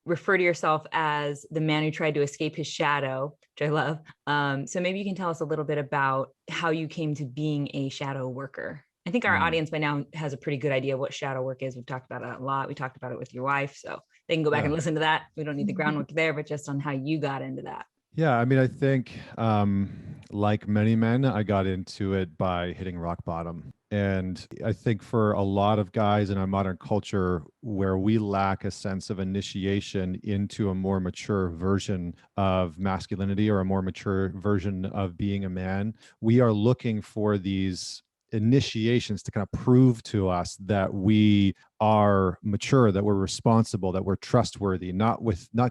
refer to yourself as the man who tried to escape his shadow, which I love. So maybe you can tell us a little bit about how you came to being a shadow worker. I think our Mm, audience by now has a pretty good idea of what shadow work is. We've talked about it a lot. We talked about it with your wife, so they can go back yeah. and listen to that. We don't need the groundwork there, but just on how you got into that. Yeah. I mean, I think, like many men, I got into it by hitting rock bottom. And I think for a lot of guys in our modern culture, where we lack a sense of initiation into a more mature version of masculinity or a more mature version of being a man, we are looking for these initiations to kind of prove to us that we are mature, that we're responsible, that we're trustworthy, not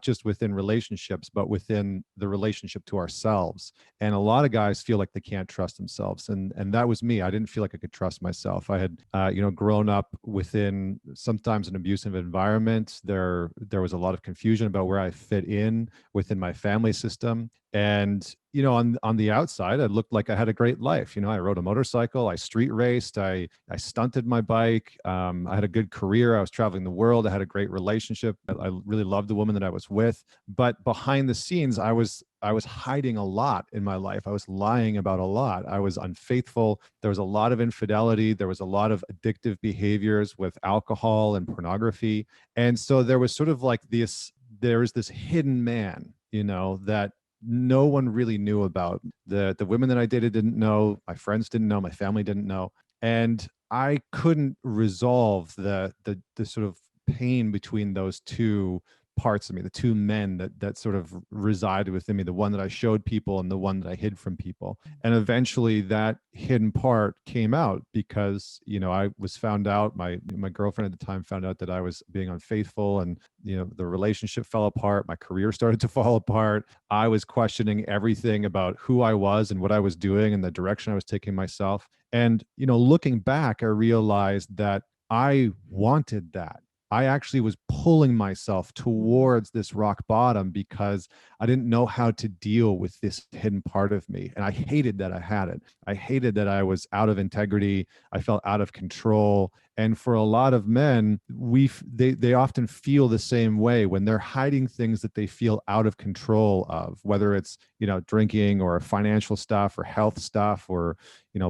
just within relationships, but within the relationship to ourselves. And a lot of guys feel like they can't trust themselves, and that was me. I didn't feel like I could trust myself. I had grown up within sometimes an abusive environment. There was a lot of confusion about where I fit in within my family system. And on the outside, I looked like I had a great life. I rode a motorcycle, I street raced, I stunted my bike. I had a good career. I was traveling the world. I had a great relationship. I really loved the woman that I was with. But behind the scenes, I was hiding a lot in my life. I was lying about a lot. I was unfaithful. There was a lot of infidelity. There was a lot of addictive behaviors with alcohol and pornography. And so there was sort of like there was this hidden man, that no one really knew about. The women that I dated didn't know, my friends didn't know, my family didn't know. And I couldn't resolve the sort of pain between those two parts of me, the two men that sort of resided within me, the one that I showed people and the one that I hid from people. And eventually that hidden part came out because, I was found out, my girlfriend at the time found out that I was being unfaithful, and the relationship fell apart, my career started to fall apart. I was questioning everything about who I was and what I was doing and the direction I was taking myself. And, looking back, I realized that I wanted that. I actually was pulling myself towards this rock bottom because I didn't know how to deal with this hidden part of me. And I hated that I had it. I hated that I was out of integrity. I felt out of control. And for a lot of men, they often feel the same way when they're hiding things that they feel out of control of, whether it's, drinking or financial stuff or health stuff or,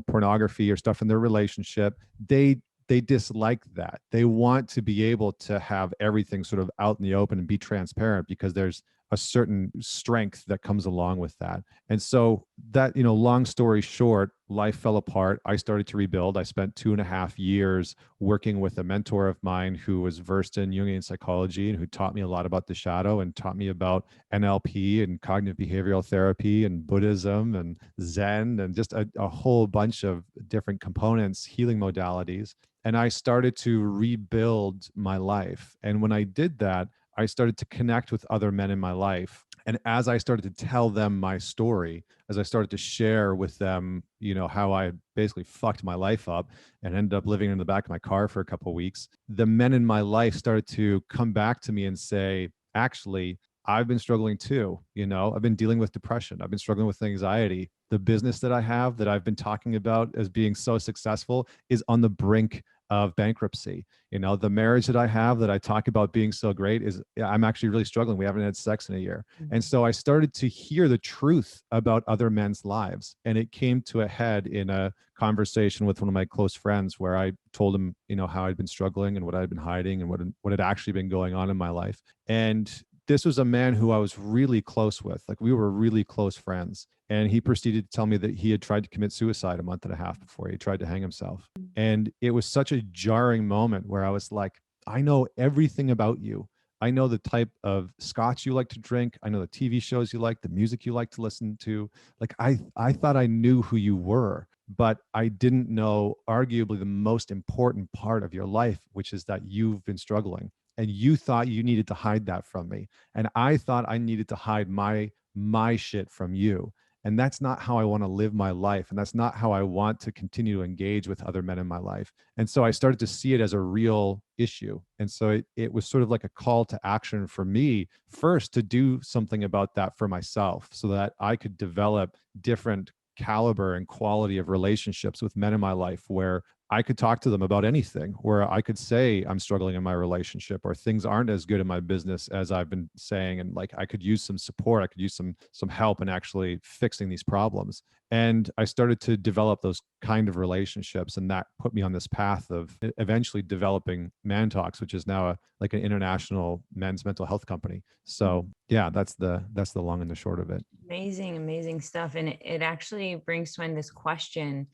pornography or stuff in their relationship. They dislike that. They want to be able to have everything sort of out in the open and be transparent because there's a certain strength that comes along with that. And so that, long story short, life fell apart. I started to rebuild. I spent 2.5 years working with a mentor of mine who was versed in Jungian psychology and who taught me a lot about the shadow and taught me about NLP and cognitive behavioral therapy and Buddhism and Zen and just a whole bunch of different components, healing modalities. And I started to rebuild my life. And when I did that, I started to connect with other men in my life. And as I started to tell them my story, as I started to share with them, how I basically fucked my life up and ended up living in the back of my car for a couple of weeks, the men in my life started to come back to me and say, actually, I've been struggling too. I've been dealing with depression. I've been struggling with anxiety. The business that I have that I've been talking about as being so successful is on the brink of bankruptcy. The marriage that I have that I talk about being so great is I'm actually really struggling. We haven't had sex in a year. And so I started to hear the truth about other men's lives. And it came to a head in a conversation with one of my close friends where I told him, how I'd been struggling and what I'd been hiding and what had actually been going on in my life. And this was a man who I was really close with. Like, we were really close friends. And he proceeded to tell me that he had tried to commit suicide a month and a half before he tried to hang himself. And it was such a jarring moment where I was like, I know everything about you. I know the type of scotch you like to drink. I know the TV shows you like, the music you like to listen to. Like, I thought I knew who you were, but I didn't know arguably the most important part of your life, which is that you've been struggling. And you thought you needed to hide that from me. And I thought I needed to hide my shit from you. And that's not how I want to live my life. And that's not how I want to continue to engage with other men in my life. And so I started to see it as a real issue. And so it was sort of like a call to action for me first to do something about that for myself so that I could develop different caliber and quality of relationships with men in my life where I could talk to them about anything, where I could say I'm struggling in my relationship, or things aren't as good in my business as I've been saying. And like, I could use some support. I could use some help in actually fixing these problems. And I started to develop those kind of relationships. And that put me on this path of eventually developing Man Talks, which is now like an international men's mental health company. So yeah, that's the long and the short of it. Amazing, amazing stuff. And it actually brings to mind this question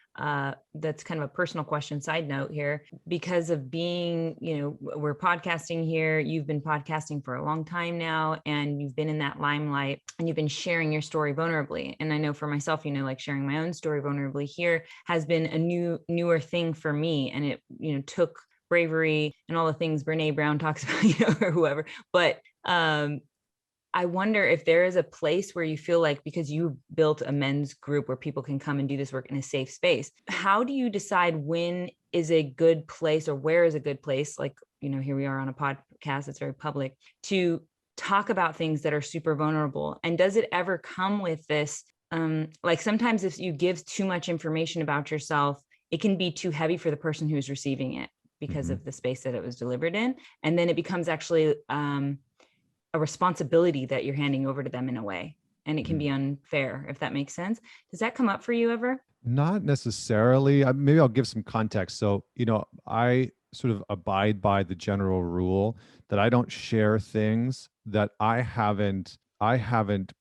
that's kind of a personal question, side note here, because of being, we're podcasting here. You've been podcasting for a long time now, and you've been in that limelight, and you've been sharing your story vulnerably. And I know for myself, like sharing my own story vulnerably here has been a newer thing for me. And it, took bravery and all the things Brene Brown talks about, or whoever, but I wonder if there is a place where you feel like, because you built a men's group where people can come and do this work in a safe space, how do you decide when is a good place, or where is a good place? Like, here we are on a podcast, it's very public, to talk about things that are super vulnerable. And does it ever come with this, like sometimes if you give too much information about yourself, it can be too heavy for the person who's receiving it because of the space that it was delivered in. And then it becomes actually, a responsibility that you're handing over to them in a way, and it can be unfair, if that makes sense. Does that come up for you ever? Not necessarily. Maybe I'll give some context. So, I sort of abide by the general rule that I don't share things that I haven't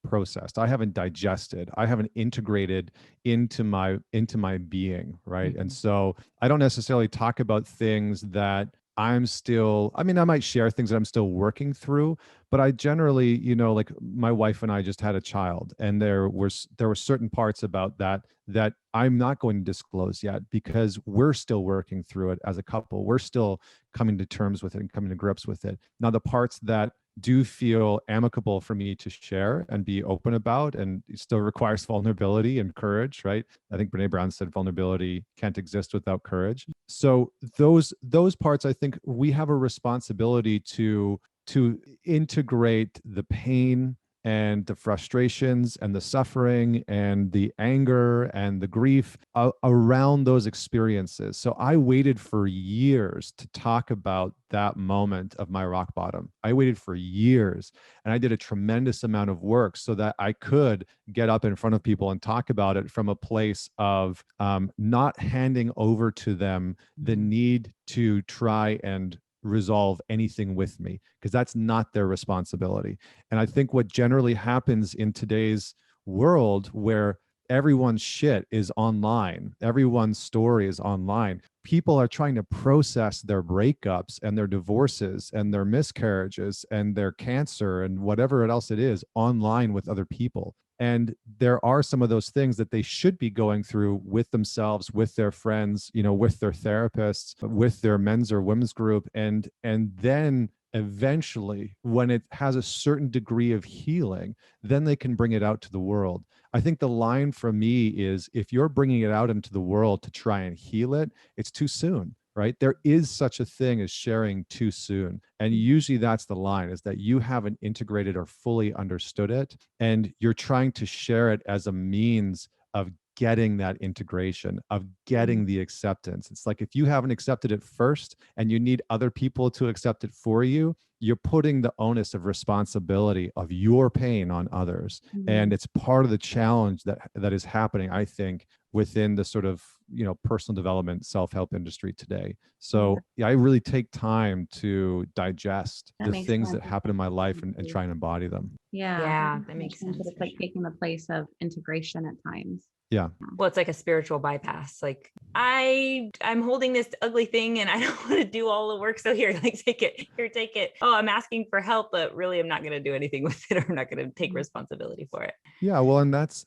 processed, I haven't digested, I haven't integrated into my being, right? And so I don't necessarily talk about things that I might share things that I'm still working through, but I generally, like my wife and I just had a child, and there were certain parts about that I'm not going to disclose yet, because we're still working through it as a couple. We're still coming to terms with it and coming to grips with it. Now, the parts that do feel amicable for me to share and be open about, and it still requires vulnerability and courage, right? I think Brene Brown said vulnerability can't exist without courage. So those parts, I think we have a responsibility to integrate the pain and the frustrations and the suffering and the anger and the grief around those experiences. So I waited for years to talk about that moment of my rock bottom. I waited for years, and I did a tremendous amount of work so that I could get up in front of people and talk about it from a place of not handing over to them the need to try and resolve anything with me, because that's not their responsibility. And I think what generally happens in today's world, where everyone's shit is online, everyone's story is online, people are trying to process their breakups and their divorces and their miscarriages and their cancer and whatever else it is online with other people. And there are some of those things that they should be going through with themselves, with their friends, with their therapists, with their men's or women's group. And then eventually, when it has a certain degree of healing, then they can bring it out to the world. I think the line from me is, if you're bringing it out into the world to try and heal it, it's too soon. Right? There is such a thing as sharing too soon. And usually that's the line, is that you haven't integrated or fully understood it. And you're trying to share it as a means of getting that integration, of getting the acceptance. It's like, if you haven't accepted it first and you need other people to accept it for you, you're putting the onus of responsibility of your pain on others. And it's part of the challenge that is happening, I think, within the sort of, personal development, self-help industry today. So yeah, I really take time to digest the things that happen in my life and try and embody them. Yeah, that makes sense. It's like taking the place of integration at times. Yeah. Well, it's like a spiritual bypass. Like, I'm holding this ugly thing and I don't want to do all the work. So here, like, take it. Oh, I'm asking for help, but really I'm not going to do anything with it, or I'm not going to take responsibility for it. Yeah. Well, and that's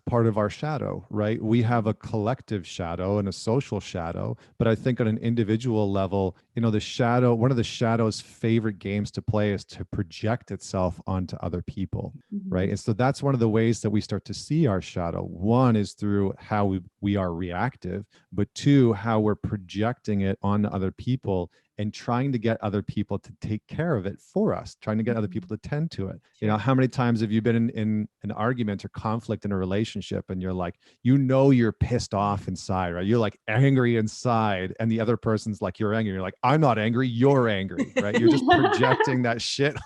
part of our shadow, right? We have a collective shadow and a social shadow, but I think on an individual level, one of the shadow's favorite games to play is to project itself onto other people. Right. And so that's one of the ways that we start to see our shadow. One is through how we are reactive, but two, how we're projecting it onto other people and trying to get other people to take care of it for us, trying to get other people to tend to it. You know, how many times have you been in an argument or conflict in a relationship and you're like, you're pissed off inside, right? You're like angry inside, and the other person's like, you're angry. You're like, I'm not angry, you're angry, right? You're just projecting that shit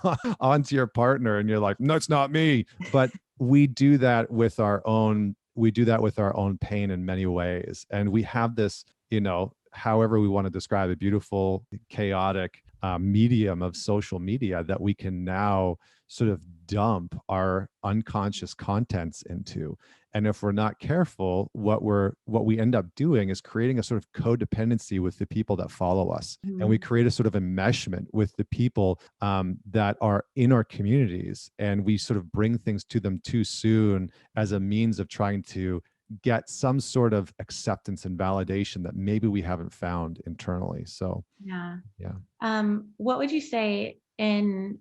onto your partner, and you're like, no, it's not me. But we do that with our own pain in many ways. And we have this, however we want to describe it, beautiful, chaotic medium of social media that we can now sort of dump our unconscious contents into. And if we're not careful, what we end up doing is creating a sort of codependency with the people that follow us. And we create a sort of enmeshment with the people that are in our communities. And we sort of bring things to them too soon as a means of trying to get some sort of acceptance and validation that maybe we haven't found internally. So, Yeah. yeah. What would you say in,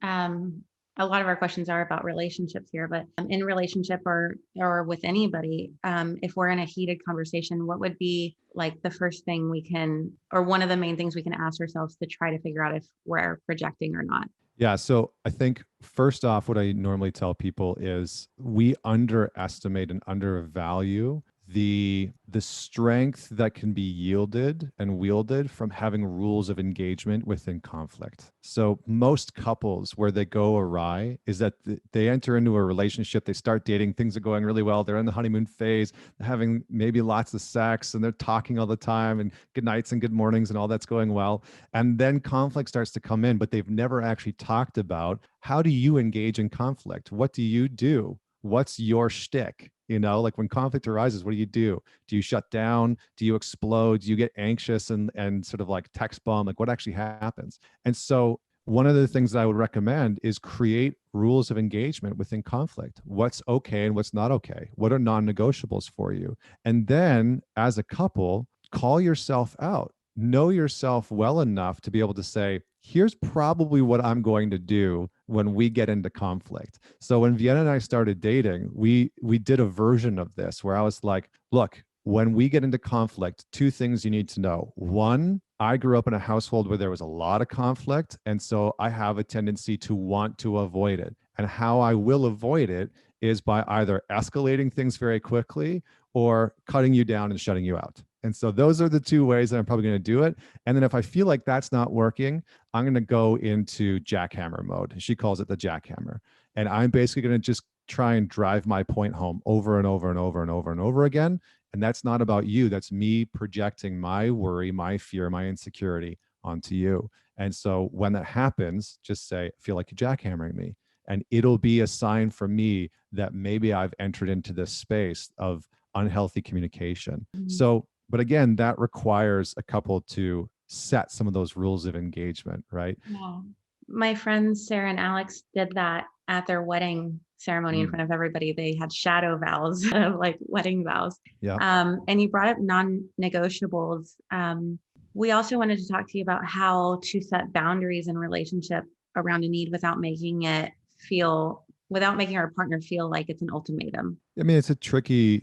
a lot of our questions are about relationships here, but in relationship or with anybody, if we're in a heated conversation, what would be like the first thing we can, or one of the main things we can ask ourselves to try to figure out if we're projecting or not? Yeah. So I think first off, what I normally tell people is we underestimate and undervalue the strength that can be yielded and wielded from having rules of engagement within conflict. So most couples, where they go awry is that they enter into a relationship, they start dating, things are going really well, they're in the honeymoon phase, they're having maybe lots of sex, and they're talking all the time, and good nights and good mornings, and all that's going well. And then conflict starts to come in, but they've never actually talked about, how do you engage in conflict? What do you do? What's your shtick? Like when conflict arises, what do you do? Do you shut down? Do you explode? Do you get anxious and sort of like text bomb? Like what actually happens? And so one of the things that I would recommend is create rules of engagement within conflict. What's okay and what's not okay? What are non-negotiables for you? And then as a couple, call yourself out. Know yourself well enough to be able to say, here's probably what I'm going to do when we get into conflict. So when Vienna and I started dating, we did a version of this where I was like, look, when we get into conflict, two things you need to know. One, I grew up in a household where there was a lot of conflict, and so I have a tendency to want to avoid it. And how I will avoid it is by either escalating things very quickly or cutting you down and shutting you out. And so those are the two ways that I'm probably going to do it. And then if I feel like that's not working, I'm going to go into jackhammer mode. She calls it the jackhammer. And I'm basically going to just try and drive my point home over and over and over and over and over again. And that's not about you. That's me projecting my worry, my fear, my insecurity onto you. And so when that happens, just say, I feel like you're jackhammering me. And it'll be a sign for me that maybe I've entered into this space of unhealthy communication. So, but again, that requires a couple to set some of those rules of engagement, right? Yeah. My friends, Sarah and Alex, did that at their wedding ceremony in front of everybody. They had shadow vows, like wedding vows. Yeah. And you brought up non-negotiables. We also wanted to talk to you about how to set boundaries in relationship around a need without making our partner feel like it's an ultimatum. I mean, it's a tricky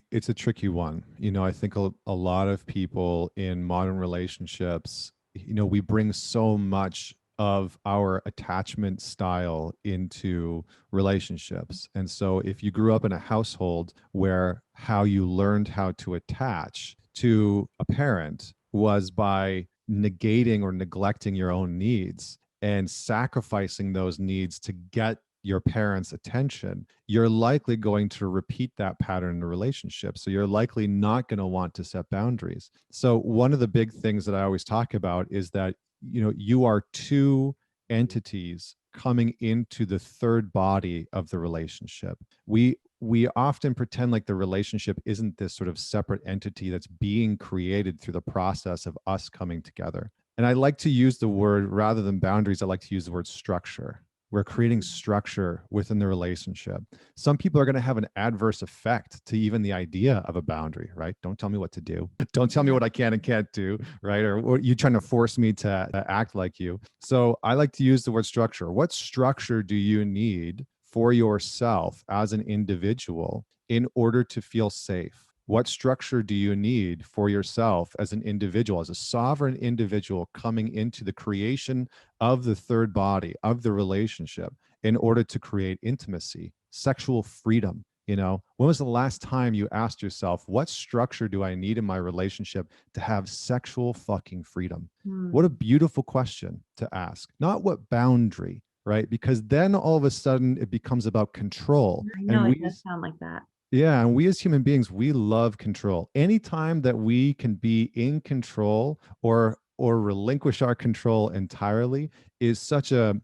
one. I think a lot of people in modern relationships, we bring so much of our attachment style into relationships. And so if you grew up in a household where how you learned how to attach to a parent was by negating or neglecting your own needs and sacrificing those needs to get your parents' attention, you're likely going to repeat that pattern in a relationship. So you're likely not going to want to set boundaries. So one of the big things that I always talk about is that, you are two entities coming into the third body of the relationship. We often pretend like the relationship isn't this sort of separate entity that's being created through the process of us coming together. And I like to use the word, rather than boundaries, I like to use the word structure. We're creating structure within the relationship. Some people are going to have an adverse effect to even the idea of a boundary, right? Don't tell me what to do. Don't tell me what I can and can't do, right? Or you trying to force me to act like you. So I like to use the word structure. What structure do you need for yourself as an individual in order to feel safe, What structure do you need for yourself as an individual, as a sovereign individual coming into the creation of the third body, of the relationship, in order to create intimacy, sexual freedom? When was the last time you asked yourself, what structure do I need in my relationship to have sexual fucking freedom? What a beautiful question to ask. Not what boundary, right? Because then all of a sudden it becomes about control. I know And it does sound like that. yeah, and we as human beings, we love control. Anytime that we can be in control or relinquish our control entirely is such a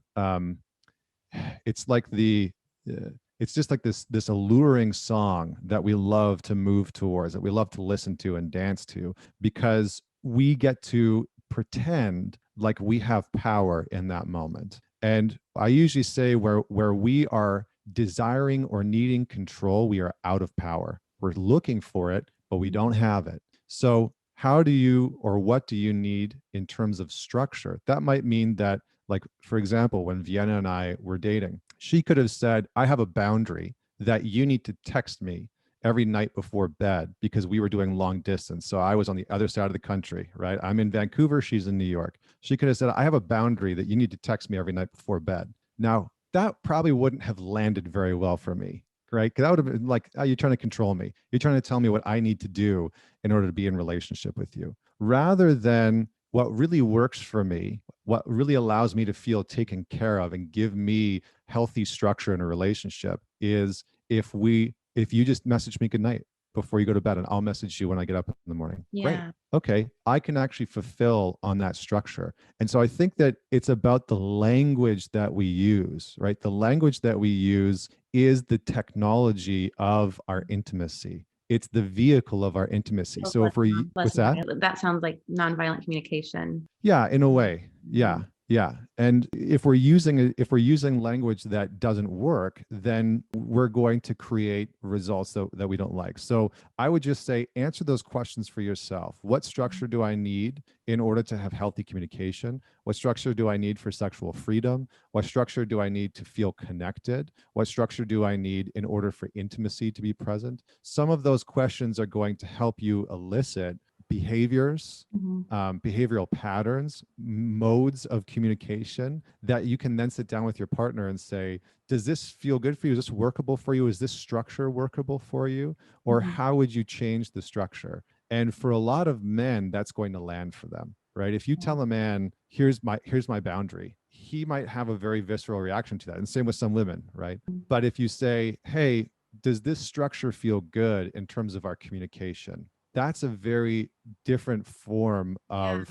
it's like it's just like this alluring song that we love to move towards, that we love to listen to and dance to, because we get to pretend like we have power in that moment. And I usually say where we are desiring or needing control, we are out of power. We're looking for it, but we don't have it. So how do you, or what do you need in terms of structure? That might mean that, like, for example, when Vienna and I were dating, she could have said, I have a boundary that you need to text me every night before bed, because we were doing long distance. So I was on the other side of the country, right? I'm in Vancouver, she's in New York. She could have said, I have a boundary that you need to text me every night before bed. Now, that probably wouldn't have landed very well for me, right? Because that would have been like, oh, you're trying to control me. You're trying to tell me what I need to do in order to be in relationship with you. Rather than what really works for me, what really allows me to feel taken care of and give me healthy structure in a relationship is if you just message me good night before you go to bed, and I'll message you when I get up in the morning. Great. Yeah. Okay. I can actually fulfill on that structure. And so I think that it's about the language that we use, right? The language that we use is the technology of our intimacy. It's the vehicle of our intimacy. Feels So if we're, less what's that? violent. That sounds like nonviolent communication. Yeah, in a way. Yeah. Yeah. And if we're using language that doesn't work, then we're going to create results that we don't like. So I would just say, answer those questions for yourself. What structure do I need in order to have healthy communication? What structure do I need for sexual freedom? What structure do I need to feel connected? What structure do I need in order for intimacy to be present? Some of those questions are going to help you elicit behaviors, behavioral patterns, modes of communication that you can then sit down with your partner and say, does this feel good for you? Is this workable for you? Is this structure workable for you? Or how would you change the structure? And for a lot of men, that's going to land for them, right? If you tell a man, here's my boundary, he might have a very visceral reaction to that. And same with some women, right? But if you say, hey, does this structure feel good in terms of our communication? That's a very different form of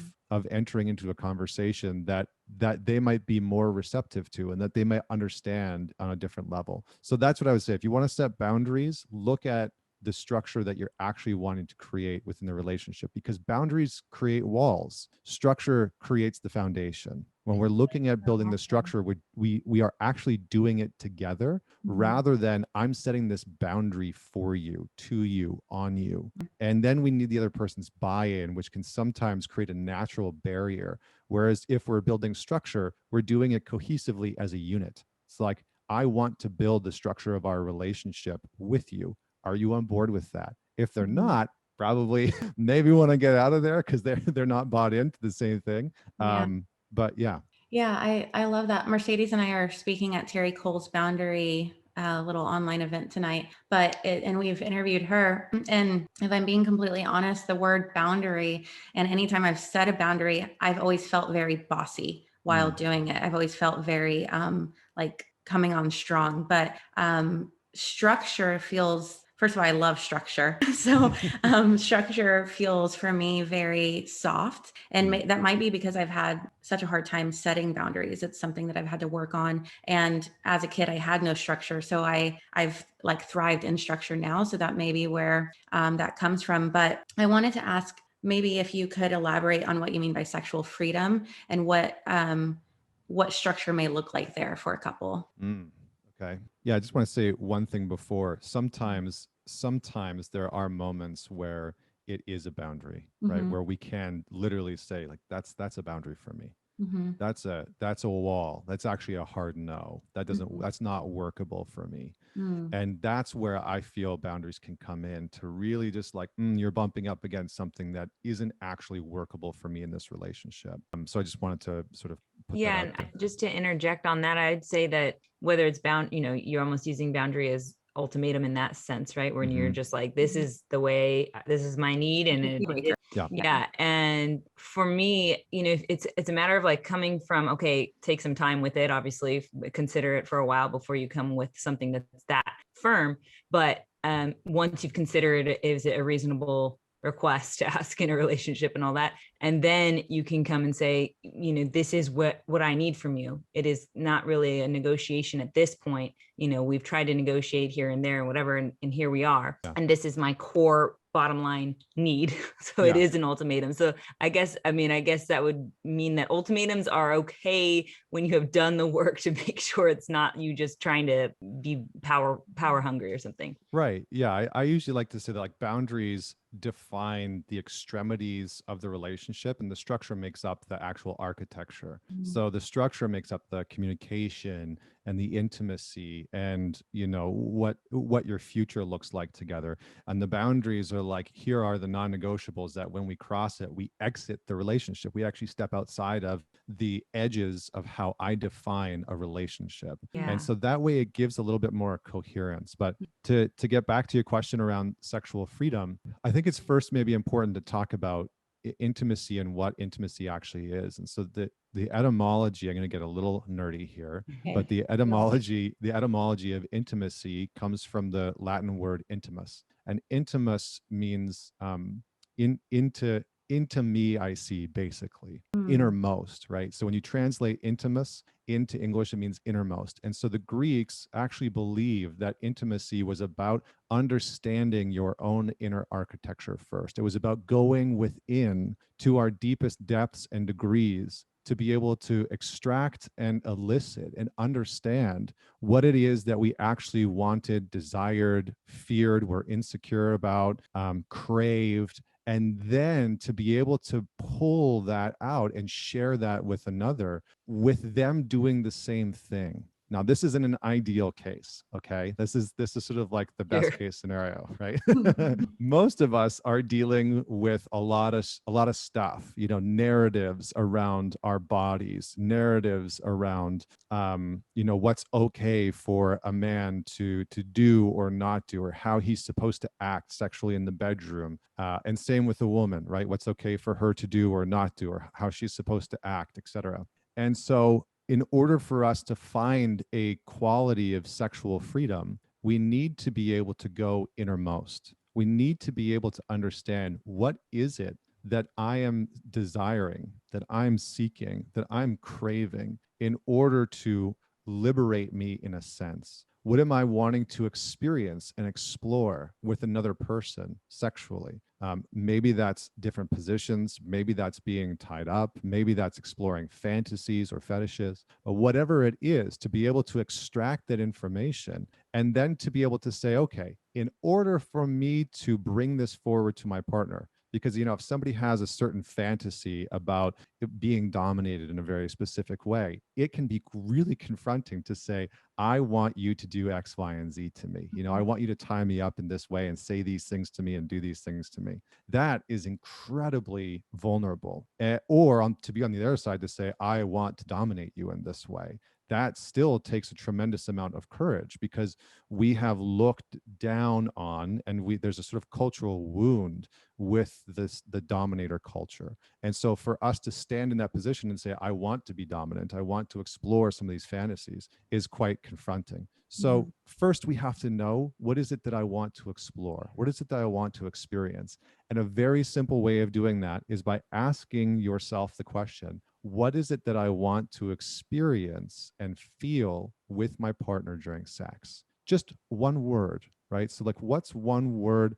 entering into a conversation that they might be more receptive to and that they might understand on a different level. So that's what I would say. If you want to set boundaries, look at the structure that you're actually wanting to create within the relationship, because boundaries create walls. Structure creates the foundation. When we're looking at building the structure, we are actually doing it together rather than I'm setting this boundary for you, to you, on you. And then we need the other person's buy-in, which can sometimes create a natural barrier. Whereas if we're building structure, we're doing it cohesively as a unit. It's like, I want to build the structure of our relationship with you. Are you on board with that? If they're not, probably maybe want to get out of there because they're not bought into the same thing. But yeah. Yeah, I love that. Mercedes and I are speaking at Terry Cole's Boundary little online event tonight, and we've interviewed her. And if I'm being completely honest, the word boundary, and anytime I've set a boundary, I've always felt very bossy while doing it. I've always felt very like coming on strong, but structure feels, first of all, I love structure. So structure feels for me very soft. And that might be because I've had such a hard time setting boundaries. It's something that I've had to work on. And as a kid, I had no structure. So I've like thrived in structure now. So that may be where that comes from. But I wanted to ask maybe if you could elaborate on what you mean by sexual freedom and what structure may look like there for a couple. Okay. Yeah, I just want to say one thing before. Sometimes there are moments where it is a boundary, right? Where we can literally say, like, that's a boundary for me. Mhm. That's a wall. That's actually a hard no. That's not workable for me. Mm. And that's where I feel boundaries can come in, to really just like, you're bumping up against something that isn't actually workable for me in this relationship. So I just wanted to sort of put that Yeah, out and there. just to interject on that, I'd say that whether it's you're almost using boundary as ultimatum in that sense, right? When you're just like, this is the way, this is my need, and Yeah. yeah. And for me, it's a matter of like coming from, okay, take some time with it, obviously consider it for a while before you come with something that's that firm. But once you've considered it, is it a reasonable request to ask in a relationship and all that, and then you can come and say, this is what I need from you. It is not really a negotiation at this point. We've tried to negotiate here and there and whatever, and here we are. Yeah. And this is my core bottom line need. So it is an ultimatum. So I guess that would mean that ultimatums are okay when you have done the work to make sure it's not you just trying to be power hungry or something. Right. Yeah. I usually like to say that like boundaries define the extremities of the relationship, and the structure makes up the actual architecture. So the structure makes up the communication and the intimacy, and what your future looks like together. And the boundaries are like, here are the non-negotiables that when we cross it, we exit the relationship. We actually step outside of the edges of how I define a relationship. Yeah. And so that way it gives a little bit more coherence. But to get back to your question around sexual freedom, I think it's first maybe important to talk about intimacy and what intimacy actually is. And so the etymology, I'm going to get a little nerdy here, but the etymology of intimacy comes from the Latin word intimus, and intimus means into me I see, basically innermost, right? So when you translate intimus into English, it means innermost. And so the Greeks actually believed that intimacy was about understanding your own inner architecture first. It was about going within to our deepest depths and degrees to be able to extract and elicit and understand what it is that we actually wanted, desired, feared, were insecure about, craved, and then to be able to pull that out and share that with another, with them doing the same thing. Now, this isn't an ideal case, okay? This is sort of like the best case scenario, right? Most of us are dealing with a lot of stuff, narratives around our bodies, narratives around, what's okay for a man to do or not do, or how he's supposed to act sexually in the bedroom. And same with a woman, right? What's okay for her to do or not do, or how she's supposed to act, etc. And so in order for us to find a quality of sexual freedom, we need to be able to go innermost. We need to be able to understand, what is it that I am desiring, that I'm seeking, that I'm craving, in order to liberate me in a sense. What am I wanting to experience and explore with another person sexually? Maybe that's different positions. Maybe that's being tied up. Maybe that's exploring fantasies or fetishes, or whatever it is, to be able to extract that information and then to be able to say, okay, in order for me to bring this forward to my partner, because, if somebody has a certain fantasy about being dominated in a very specific way, it can be really confronting to say, I want you to do X, Y, and Z to me. I want you to tie me up in this way and say these things to me and do these things to me. That is incredibly vulnerable. To be on the other side, to say, I want to dominate you in this way. That still takes a tremendous amount of courage, because we have looked down on, and there's a sort of cultural wound with the dominator culture. And so for us to stand in that position and say, I want to be dominant, I want to explore some of these fantasies, is quite confronting. So first we have to know, what is it that I want to explore? What is it that I want to experience? And a very simple way of doing that is by asking yourself the question, what is it that I want to experience and feel with my partner during sex? Just one word, right? So like, what's one word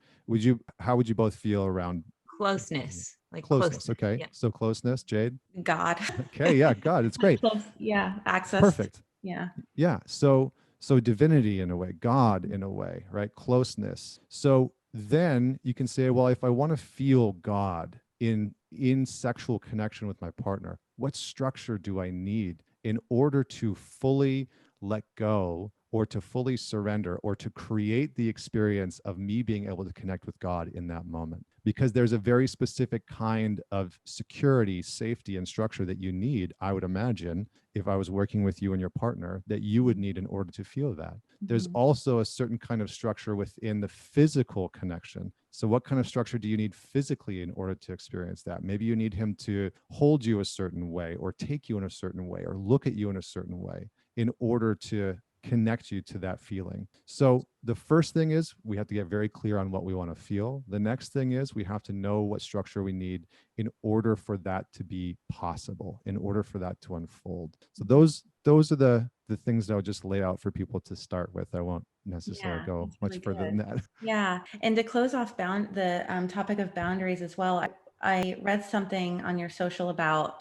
how would you both feel around Closeness, like closeness? Okay. Yeah. So closeness, Jade. God. Okay. Yeah. God. It's great. Close. Yeah. Access. Perfect. Yeah. Yeah. So divinity in a way, God in a way, right? Closeness. So then you can say, well, if I want to feel God in in sexual connection with my partner, what structure do I need in order to fully let go, or to fully surrender, or to create the experience of me being able to connect with God in that moment? Because there's a very specific kind of security, safety, and structure that you need, I would imagine, if I was working with you and your partner, that you would need in order to feel that. There's also a certain kind of structure within the physical connection. So what kind of structure do you need physically in order to experience that? Maybe you need him to hold you a certain way, or take you in a certain way, or look at you in a certain way in order to connect you to that feeling. So the first thing is we have to get very clear on what we want to feel. The next thing is we have to know what structure we need in order for that to be possible, in order for that to unfold. So those are the things that I'll just lay out for people to start with. I won't necessarily Yeah, go that's much really further than good. that. Yeah. And to close off the topic of boundaries as well, I read something on your social about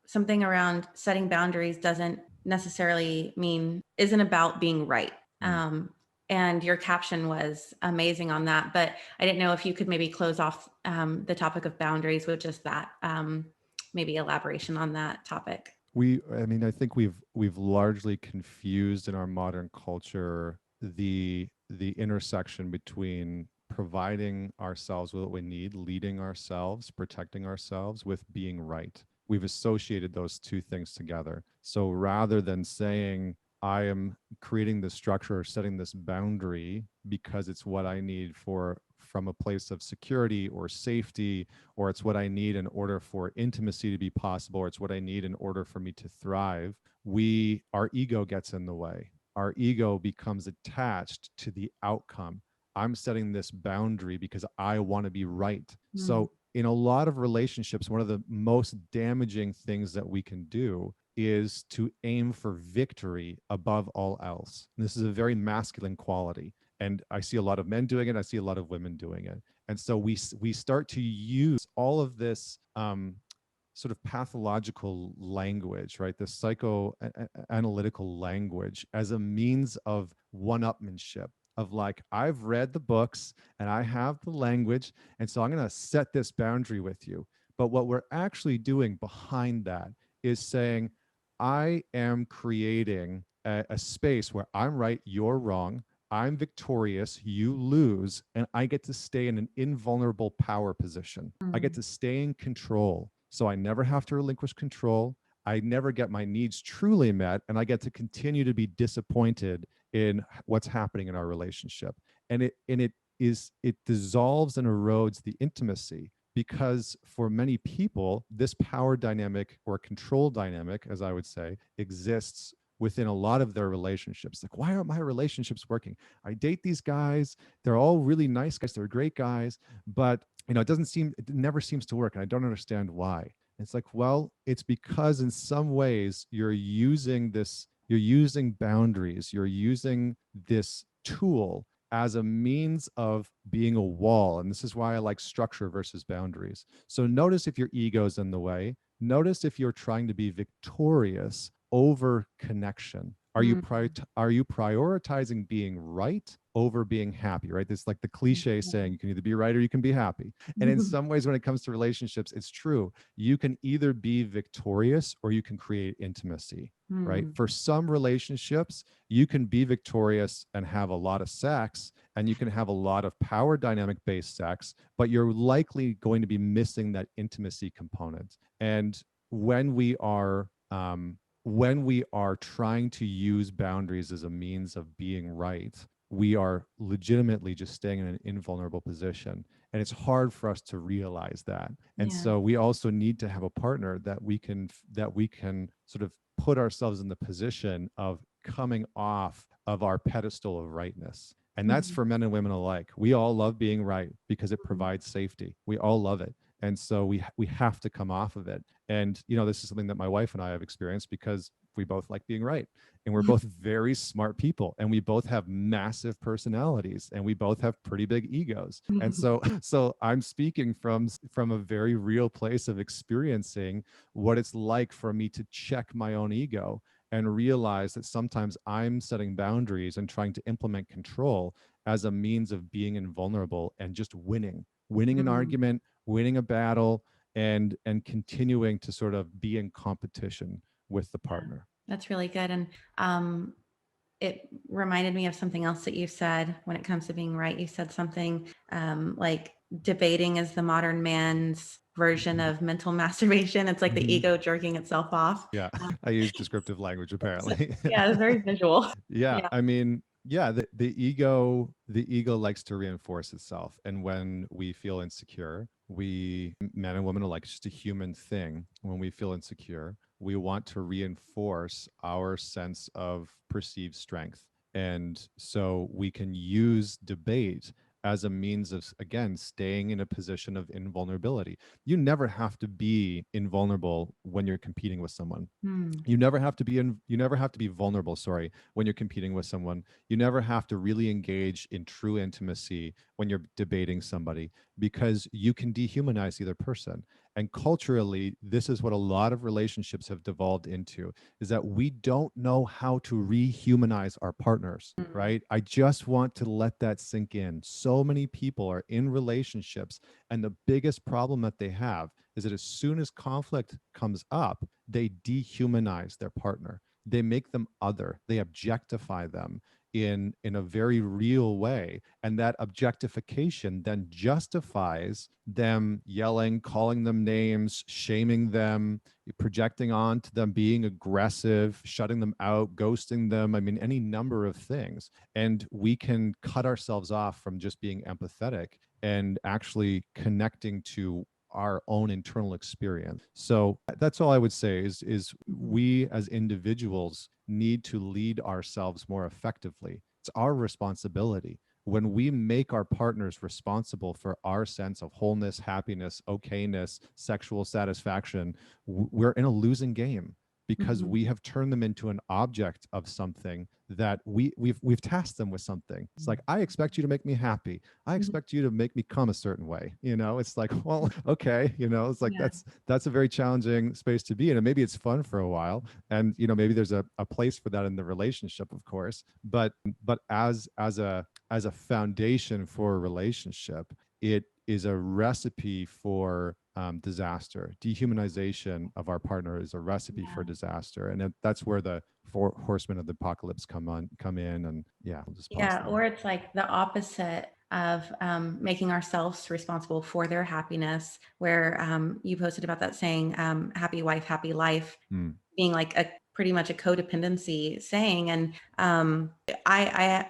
something around setting boundaries doesn't necessarily isn't about being right. And your caption was amazing on that. But I didn't know if you could maybe close off the topic of boundaries with just that, maybe elaboration on that topic. I think we've largely confused in our modern culture the intersection between providing ourselves with what we need, leading ourselves, protecting ourselves, with being right. We've associated those two things together. So rather than saying, I am creating this structure or setting this boundary because it's what I need from a place of security or safety, or it's what I need in order for intimacy to be possible, or it's what I need in order for me to thrive, our ego gets in the way. Our ego becomes attached to the outcome. I'm setting this boundary because I want to be right. So in a lot of relationships, one of the most damaging things that we can do is to aim for victory above all else. And this is a very masculine quality. And I see a lot of men doing it. I see a lot of women doing it. And so we start to use all of this sort of pathological language, right? The psychoanalytical language as a means of one-upmanship, of like, I've read the books and I have the language, and so I'm going to set this boundary with you. But what we're actually doing behind that is saying, I am creating a space where I'm right, you're wrong. I'm victorious, you lose, and I get to stay in an invulnerable power position. I get to stay in control. So I never have to relinquish control. I never get my needs truly met, and I get to continue to be disappointed in what's happening in our relationship. And it dissolves and erodes the intimacy, because for many people, this power dynamic, or control dynamic, as I would say, exists within a lot of their relationships. Like, why aren't my relationships working? I date these guys. They're all really nice guys. They're great guys, but it never seems to work. And I don't understand why. It's like, well, it's because in some ways you're using boundaries, you're using this tool as a means of being a wall. And this is why I like structure versus boundaries. So notice if your ego's in the way. Notice if you're trying to be victorious over connection. Are you prioritizing being right over being happy, right? This, like the cliche saying, you can either be right or you can be happy. And in some ways, when it comes to relationships, it's true. You can either be victorious or you can create intimacy, right? For some relationships, you can be victorious and have a lot of sex, and you can have a lot of power dynamic based sex, but you're likely going to be missing that intimacy component. And when we are trying to use boundaries as a means of being right, we are legitimately just staying in an invulnerable position. And it's hard for us to realize that. And so we also need to have a partner that we can sort of put ourselves in the position of coming off of our pedestal of rightness. And that's for men and women alike. We all love being right because it provides safety. We all love it. And so we have to come off of it. And, this is something that my wife and I have experienced, because we both like being right. And we're both very smart people, and we both have massive personalities, and we both have pretty big egos. And so I'm speaking from a very real place of experiencing what it's like for me to check my own ego and realize that sometimes I'm setting boundaries and trying to implement control as a means of being invulnerable and just winning an argument, winning a battle, and continuing to sort of be in competition with the partner. That's really good. And it reminded me of something else that you said when it comes to being right. You said something like debating is the modern man's version of mental masturbation. It's like the ego jerking itself off. Yeah, I use descriptive language apparently. Yeah, it's very visual. Yeah, Yeah. I mean, yeah, the ego likes to reinforce itself, and when we feel insecure, men and women are like just a human thing. When we feel insecure, we want to reinforce our sense of perceived strength, and so we can use debate as a means of, again, staying in a position of invulnerability. You never have to be invulnerable when you're competing with someone. You never have to be vulnerable, sorry, when you're competing with someone. You never have to really engage in true intimacy when you're debating somebody, because you can dehumanize the other person. And culturally, this is what a lot of relationships have devolved into, is that we don't know how to rehumanize our partners, right? I just want to let that sink in. So many people are in relationships, and the biggest problem that they have is that as soon as conflict comes up, they dehumanize their partner. They make them other. They objectify them in a very real way. And that objectification then justifies them yelling, calling them names, shaming them, projecting onto them, being aggressive, shutting them out, ghosting them. I mean, any number of things. And we can cut ourselves off from just being empathetic and actually connecting to our own internal experience. So that's all I would say is we as individuals need to lead ourselves more effectively. It's our responsibility. When we make our partners responsible for our sense of wholeness, happiness, okayness, sexual satisfaction, we're in a losing game, because we have turned them into an object of something that we've tasked them with something. It's like, I expect you to make me happy. I expect you to make me come a certain way. It's like, well, okay, it's like, Yeah. that's a very challenging space to be in. And maybe it's fun for a while. And maybe there's a place for that in the relationship, of course. But as a foundation for a relationship, it is a recipe for disaster. Dehumanization of our partner is a recipe for disaster, and that's where the four horsemen of the apocalypse come in. And yeah, we'll just pause there. Or it's like the opposite of making ourselves responsible for their happiness, where you posted about that saying, happy wife, happy life, being like pretty much a codependency saying. And I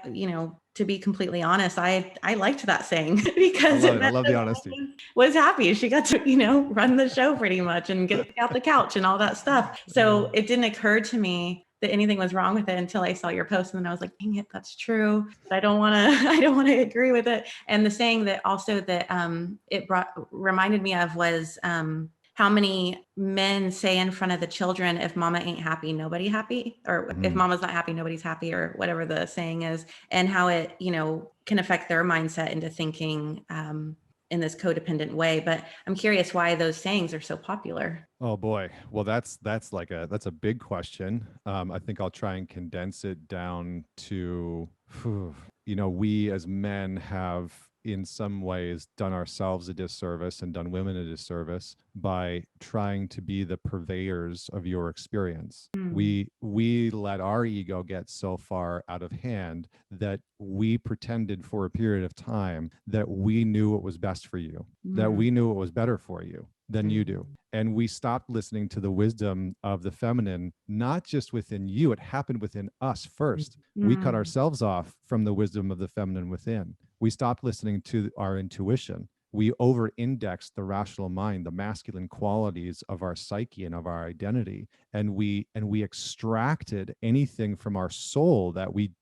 to be completely honest, I liked that saying because I love the honesty. Was happy. She got to, run the show pretty much and get out the couch and all that stuff. So it didn't occur to me that anything was wrong with it until I saw your post, and then I was like, dang it, that's true. But I don't want to agree with it. And the saying that also that it reminded me of was how many men say in front of the children, if mama ain't happy, nobody happy, or if mama's not happy, nobody's happy, or whatever the saying is, and how it, can affect their mindset into thinking in this codependent way. But I'm curious why those sayings are so popular. Oh boy. Well, that's a big question. I think I'll try and condense it down to, we as men have in some ways done ourselves a disservice and done women a disservice by trying to be the purveyors of your experience. We let our ego get so far out of hand that we pretended for a period of time that we knew what was best for you, that we knew what was better for you than you do. And we stopped listening to the wisdom of the feminine, not just within you, it happened within us first. We cut ourselves off from the wisdom of the feminine within. We stopped listening to our intuition. We over-indexed the rational mind, the masculine qualities of our psyche and of our identity. And we extracted anything from our soul that we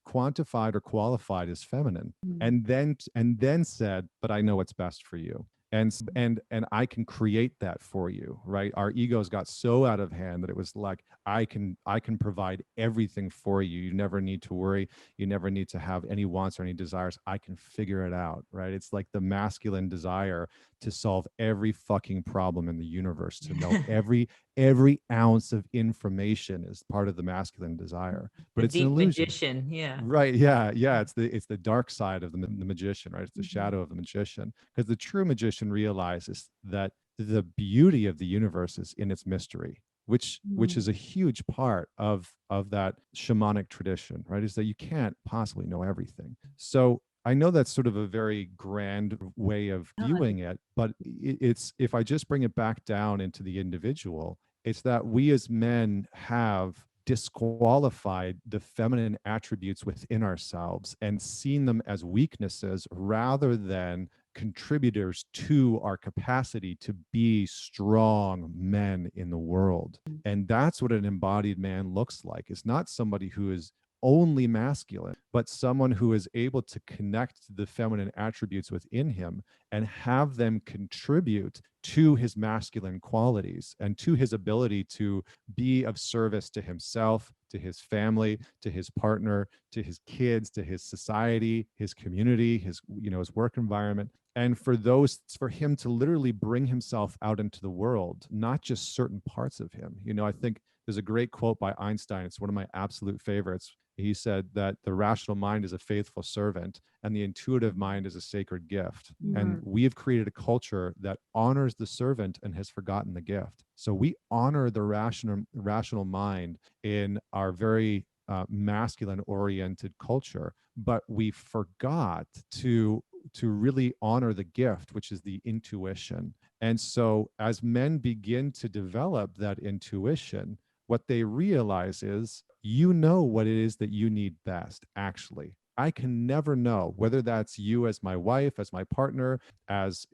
quantified or qualified as feminine, and then said, but I know what's best for you. And I can create that for you, right? Our egos got so out of hand that it was like, I can provide everything for you. You never need to worry. You never need to have any wants or any desires. I can figure it out, right? It's like the masculine desire to solve every fucking problem in the universe, to know every ounce of information is part of the masculine desire. But The it's an deep illusion. magician. Yeah. Right. Yeah. Yeah. It's the dark side of the magician, right? It's the shadow of the magician. Because the true magician realizes that the beauty of the universe is in its mystery, which is a huge part of that shamanic tradition, right? Is that you can't possibly know everything. So I know that's sort of a very grand way of viewing it, but it's, if I just bring it back down into the individual, it's that we as men have disqualified the feminine attributes within ourselves and seen them as weaknesses rather than contributors to our capacity to be strong men in the world. And that's what an embodied man looks like. It's not somebody who is only masculine, but someone who is able to connect to the feminine attributes within him and have them contribute to his masculine qualities and to his ability to be of service to himself, to his family, to his partner, to his kids, to his society, his community, his, his work environment. And for him to literally bring himself out into the world, not just certain parts of him. I think there's a great quote by Einstein. It's one of my absolute favorites. He said that the rational mind is a faithful servant and the intuitive mind is a sacred gift. And we have created a culture that honors the servant and has forgotten the gift. So we honor the rational mind in our very masculine oriented culture, but we forgot to really honor the gift, which is the intuition. And so as men begin to develop that intuition, what they realize is, what it is that you need best, actually. I can never know whether that's you as my wife, as my partner, as,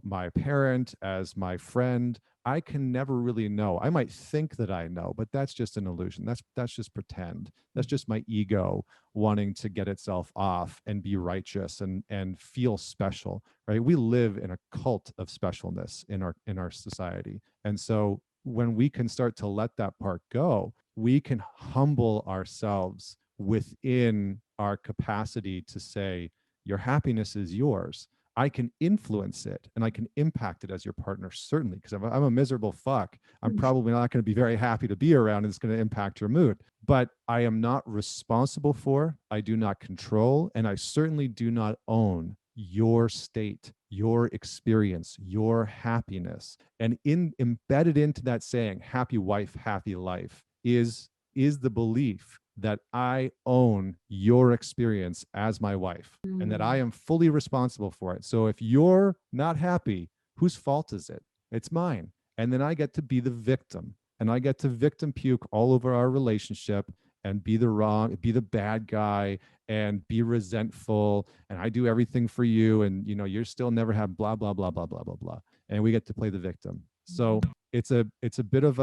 my parent, as my friend. I can never really know. I might think that I know, but that's just an illusion. That's just pretend. That's just my ego wanting to get itself off and be righteous and feel special, right? We live in a cult of specialness in our society. And so when we can start to let that part go, we can humble ourselves within our capacity to say, your happiness is yours. I can influence it and I can impact it as your partner, certainly, because if I'm a miserable fuck, I'm probably not going to be very happy to be around and it's going to impact your mood. But I am not responsible for, I do not control, and I certainly do not own your state, your experience, your happiness. And embedded into that saying, happy wife, happy life, is the belief that I own your experience as my wife and that I am fully responsible for it. So if you're not happy, whose fault is it? It's mine. And then I get to be the victim and I get to victim puke all over our relationship and be the bad guy and be resentful. And I do everything for you. And, you're still never have blah, blah, blah, blah, blah, blah, blah. And we get to play the victim. So it's a bit of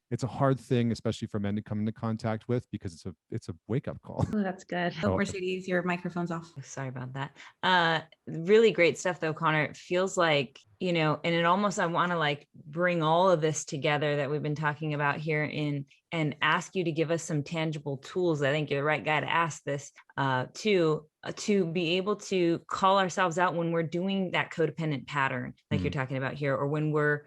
it's a hard thing, especially for men to come into contact with, because it's a wake-up call. Oh, that's good. Oh, Mercedes, your microphone's off. Sorry about that. Really great stuff though, Connor. It feels like, and it almost, I want to like bring all of this together that we've been talking about here and ask you to give us some tangible tools. I think you're the right guy to ask this to be able to call ourselves out when we're doing that codependent pattern, like you're talking about here, or when we're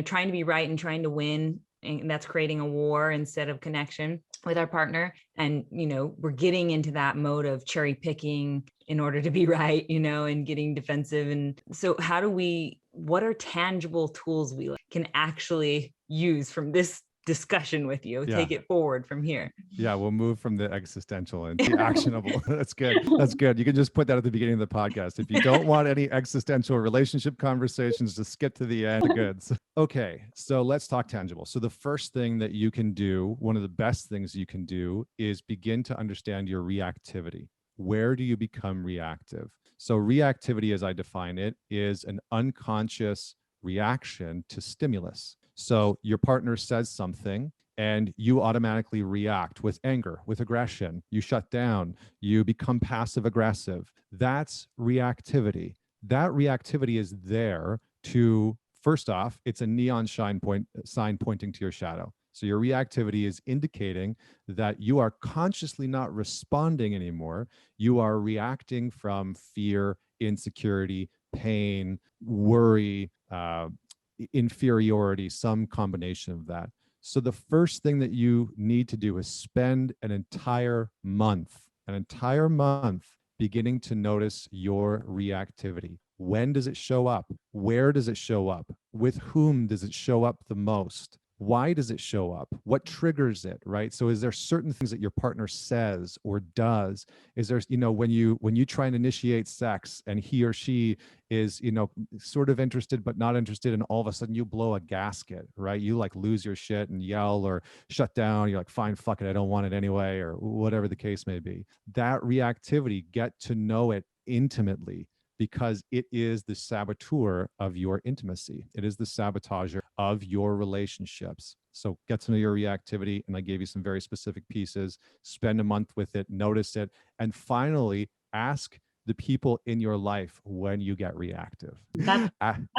trying to be right and trying to win, and that's creating a war instead of connection with our partner. And, we're getting into that mode of cherry picking in order to be right, and getting defensive. And so what are tangible tools we can actually use from this discussion with you? Yeah. Take it forward from here. Yeah, we'll move from the existential and the actionable. That's good. That's good. You can just put that at the beginning of the podcast. If you don't want any existential relationship conversations, just skip to the end. The goods. Okay, so let's talk tangible. So the first thing that you can do, one of the best things you can do, is begin to understand your reactivity. Where do you become reactive? So reactivity, as I define it, is an unconscious reaction to stimulus. So your partner says something and you automatically react with anger, with aggression. You shut down, you become passive aggressive. That's reactivity. That reactivity is there to, first off, it's a neon sign pointing to your shadow. So your reactivity is indicating that you are consciously not responding anymore. You are reacting from fear, insecurity, pain, worry, inferiority, some combination of that. So the first thing that you need to do is spend an entire month beginning to notice your reactivity. When does it show up? Where does it show up? With whom does it show up the most? Why does it show up? What triggers it, right? So is there certain things that your partner says or does? Is there, when you try and initiate sex and he or she is, sort of interested but not interested, and all of a sudden you blow a gasket, right? You like lose your shit and yell or shut down. You're like, fine, fuck it, I don't want it anyway, or whatever the case may be. That reactivity, get to know it intimately, because it is the saboteur of your intimacy. It is the sabotager of your relationships. So get to know your reactivity. And I gave you some very specific pieces. Spend a month with it, notice it, and finally ask the people in your life when you get reactive. That's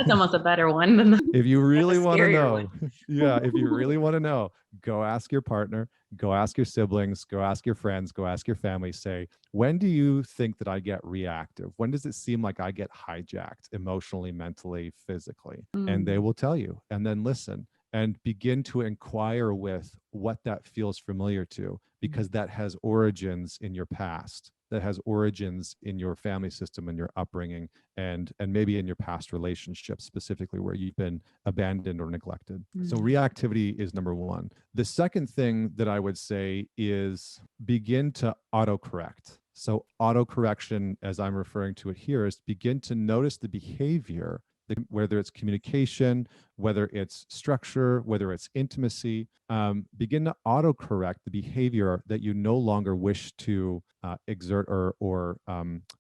almost a better one than if you really want to know, one. yeah, if you really want to know, go ask your partner, go ask your siblings, go ask your friends, go ask your family. Say, when do you think that I get reactive? When does it seem like I get hijacked emotionally, mentally, physically? And they will tell you. And then listen and begin to inquire with what that feels familiar to, because that has origins in your past, that has origins in your family system and your upbringing, and maybe in your past relationships, specifically where you've been abandoned or neglected. So reactivity is number one. The second thing that I would say is begin to autocorrect. So autocorrection, as I'm referring to it here, is begin to notice the behavior, whether it's communication, whether it's structure, whether it's intimacy. Begin to autocorrect the behavior that you no longer wish to exert or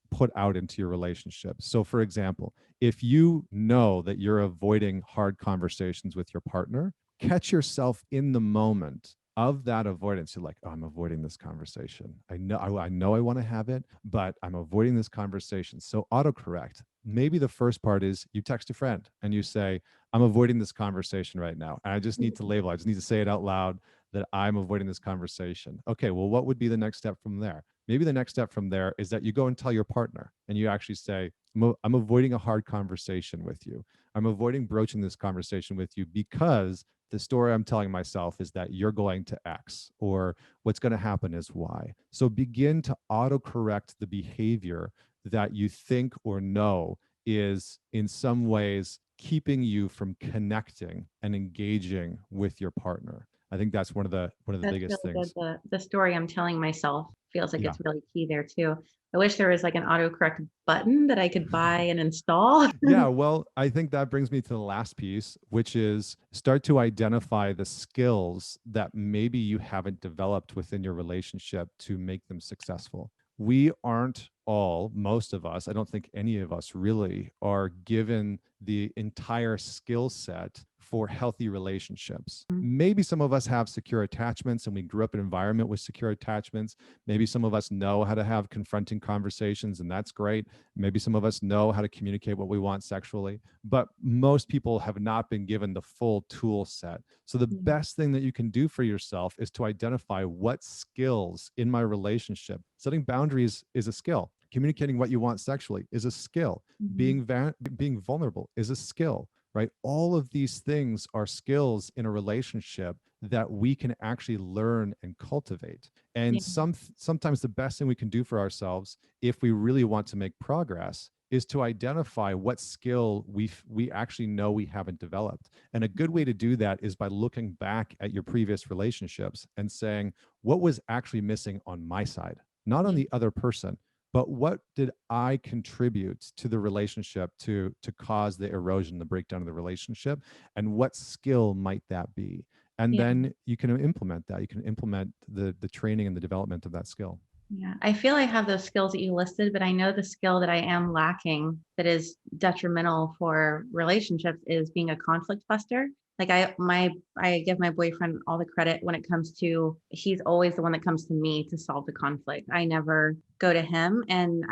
put out into your relationship. So for example, if you know that you're avoiding hard conversations with your partner, catch yourself in the moment of that avoidance. You're like, oh, I'm avoiding this conversation. I know I want to have it, but I'm avoiding this conversation. So autocorrect. Maybe the first part is you text a friend and you say, I'm avoiding this conversation right now. And I just need to label, I just need to say it out loud that I'm avoiding this conversation. Okay, well, what would be the next step from there? Maybe the next step from there is that you go and tell your partner and you actually say, I'm avoiding a hard conversation with you. I'm avoiding broaching this conversation with you because the story I'm telling myself is that you're going to X, or what's going to happen is Y. So begin to autocorrect the behavior that you think or know is in some ways keeping you from connecting and engaging with your partner. I think that's one of the biggest really things. Good. The story I'm telling myself feels like Yeah. it's really key there too. I wish there was like an autocorrect button that I could buy and install. Yeah, well, I think that brings me to the last piece, which is start to identify the skills that maybe you haven't developed within your relationship to make them successful. We aren't all, most of us, I don't think any of us really are given the entire skill set for healthy relationships. Maybe some of us have secure attachments and we grew up in an environment with secure attachments. Maybe some of us know how to have confronting conversations, and that's great. Maybe some of us know how to communicate what we want sexually, but most people have not been given the full tool set. So the best thing that you can do for yourself is to identify what skills in my relationship. Setting boundaries is a skill. Communicating what you want sexually is a skill. Being vulnerable is a skill, right? All of these things are skills in a relationship that we can actually learn and cultivate. And sometimes the best thing we can do for ourselves, if we really want to make progress, is to identify what skill we actually know we haven't developed. And a good way to do that is by looking back at your previous relationships and saying, what was actually missing on my side, not on the other person, but what did I contribute to the relationship to cause the erosion, the breakdown of the relationship? And what skill might that be? And then you can implement that. You can implement the training and the development of that skill. Yeah, I feel I have those skills that you listed, but I know the skill that I am lacking that is detrimental for relationships is being a conflict buster. Like I give my boyfriend all the credit when it comes to, he's always the one that comes to me to solve the conflict. I never go to him. And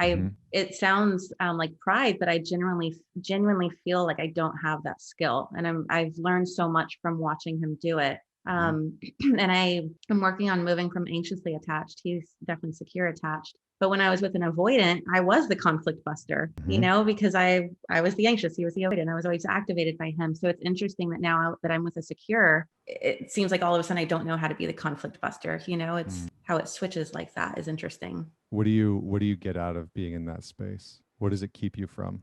it sounds like pride, but I genuinely feel like I don't have that skill. And I've learned so much from watching him do it. And I am working on moving from anxiously attached. He's definitely secure attached. But when I was with an avoidant, I was the conflict buster, because I was the anxious, he was the avoidant. I was always activated by him. So it's interesting that now that I'm with a secure, it seems like all of a sudden I don't know how to be the conflict buster. It's how it switches like that is interesting. What do you get out of being in that space? What does it keep you from?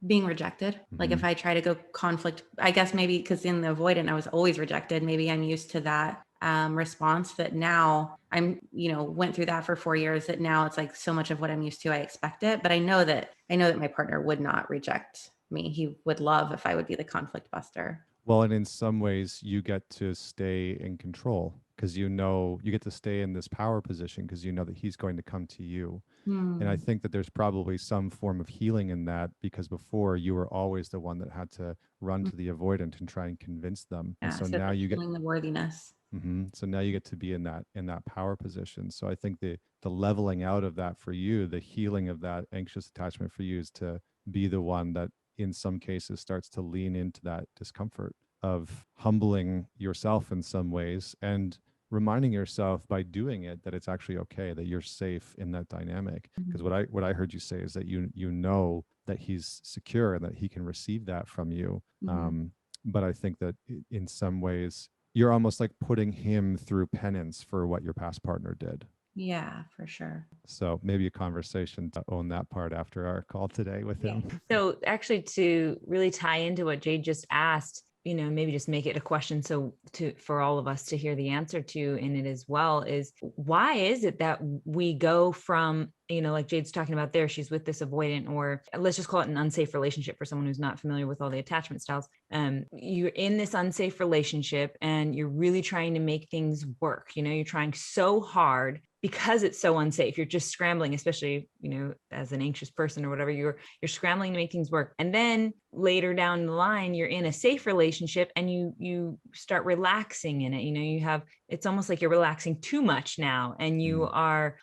Being rejected. Like if I try to go conflict, I guess maybe because in the avoidant, I was always rejected. Maybe I'm used to that response that now I'm, went through that for 4 years, that now it's like so much of what I'm used to, I expect it. But I know that my partner would not reject me. He would love if I would be the conflict buster. Well, and in some ways you get to stay in control because you get to stay in this power position because you know that he's going to come to you. And I think that there's probably some form of healing in that, because before you were always the one that had to run to the avoidant and try and convince them. Yeah, and so now you get the worthiness. So now you get to be in that power position. So I think the leveling out of that for you, the healing of that anxious attachment for you, is to be the one that in some cases starts to lean into that discomfort of humbling yourself in some ways and reminding yourself by doing it that it's actually okay, that you're safe in that dynamic. Because what I heard you say is that you know that he's secure and that he can receive that from you. But I think that in some ways you're almost like putting him through penance for what your past partner did. Yeah, for sure. So maybe a conversation to own that part after our call today with him. So actually, to really tie into what Jade just asked, maybe just make it a question for all of us to hear the answer to in it as well, is why is it that we go from, like Jade's talking about there, she's with this avoidant, or let's just call it an unsafe relationship for someone who's not familiar with all the attachment styles. You're in this unsafe relationship and you're really trying to make things work. You're trying so hard because it's so unsafe. You're just scrambling, especially, as an anxious person or whatever, you're scrambling to make things work. And then later down the line, you're in a safe relationship and you start relaxing in it. It's almost like you're relaxing too much now, and you are,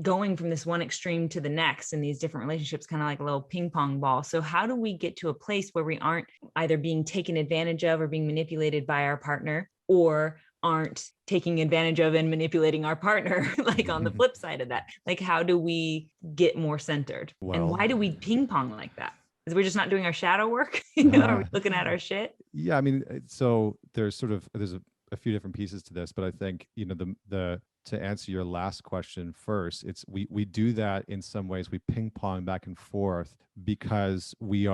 going from this one extreme to the next in these different relationships, kind of like a little ping pong ball. So how do we get to a place where we aren't either being taken advantage of or being manipulated by our partner, or aren't taking advantage of and manipulating our partner, like on the flip side of that? Like, how do we get more centered? And why do we ping pong like that? Is we're just not doing our shadow work? Are we looking at our shit? Yeah, I mean, so there's a few different pieces to this, but I think, to answer your last question first, it's we do that in some ways. We ping pong back and forth because we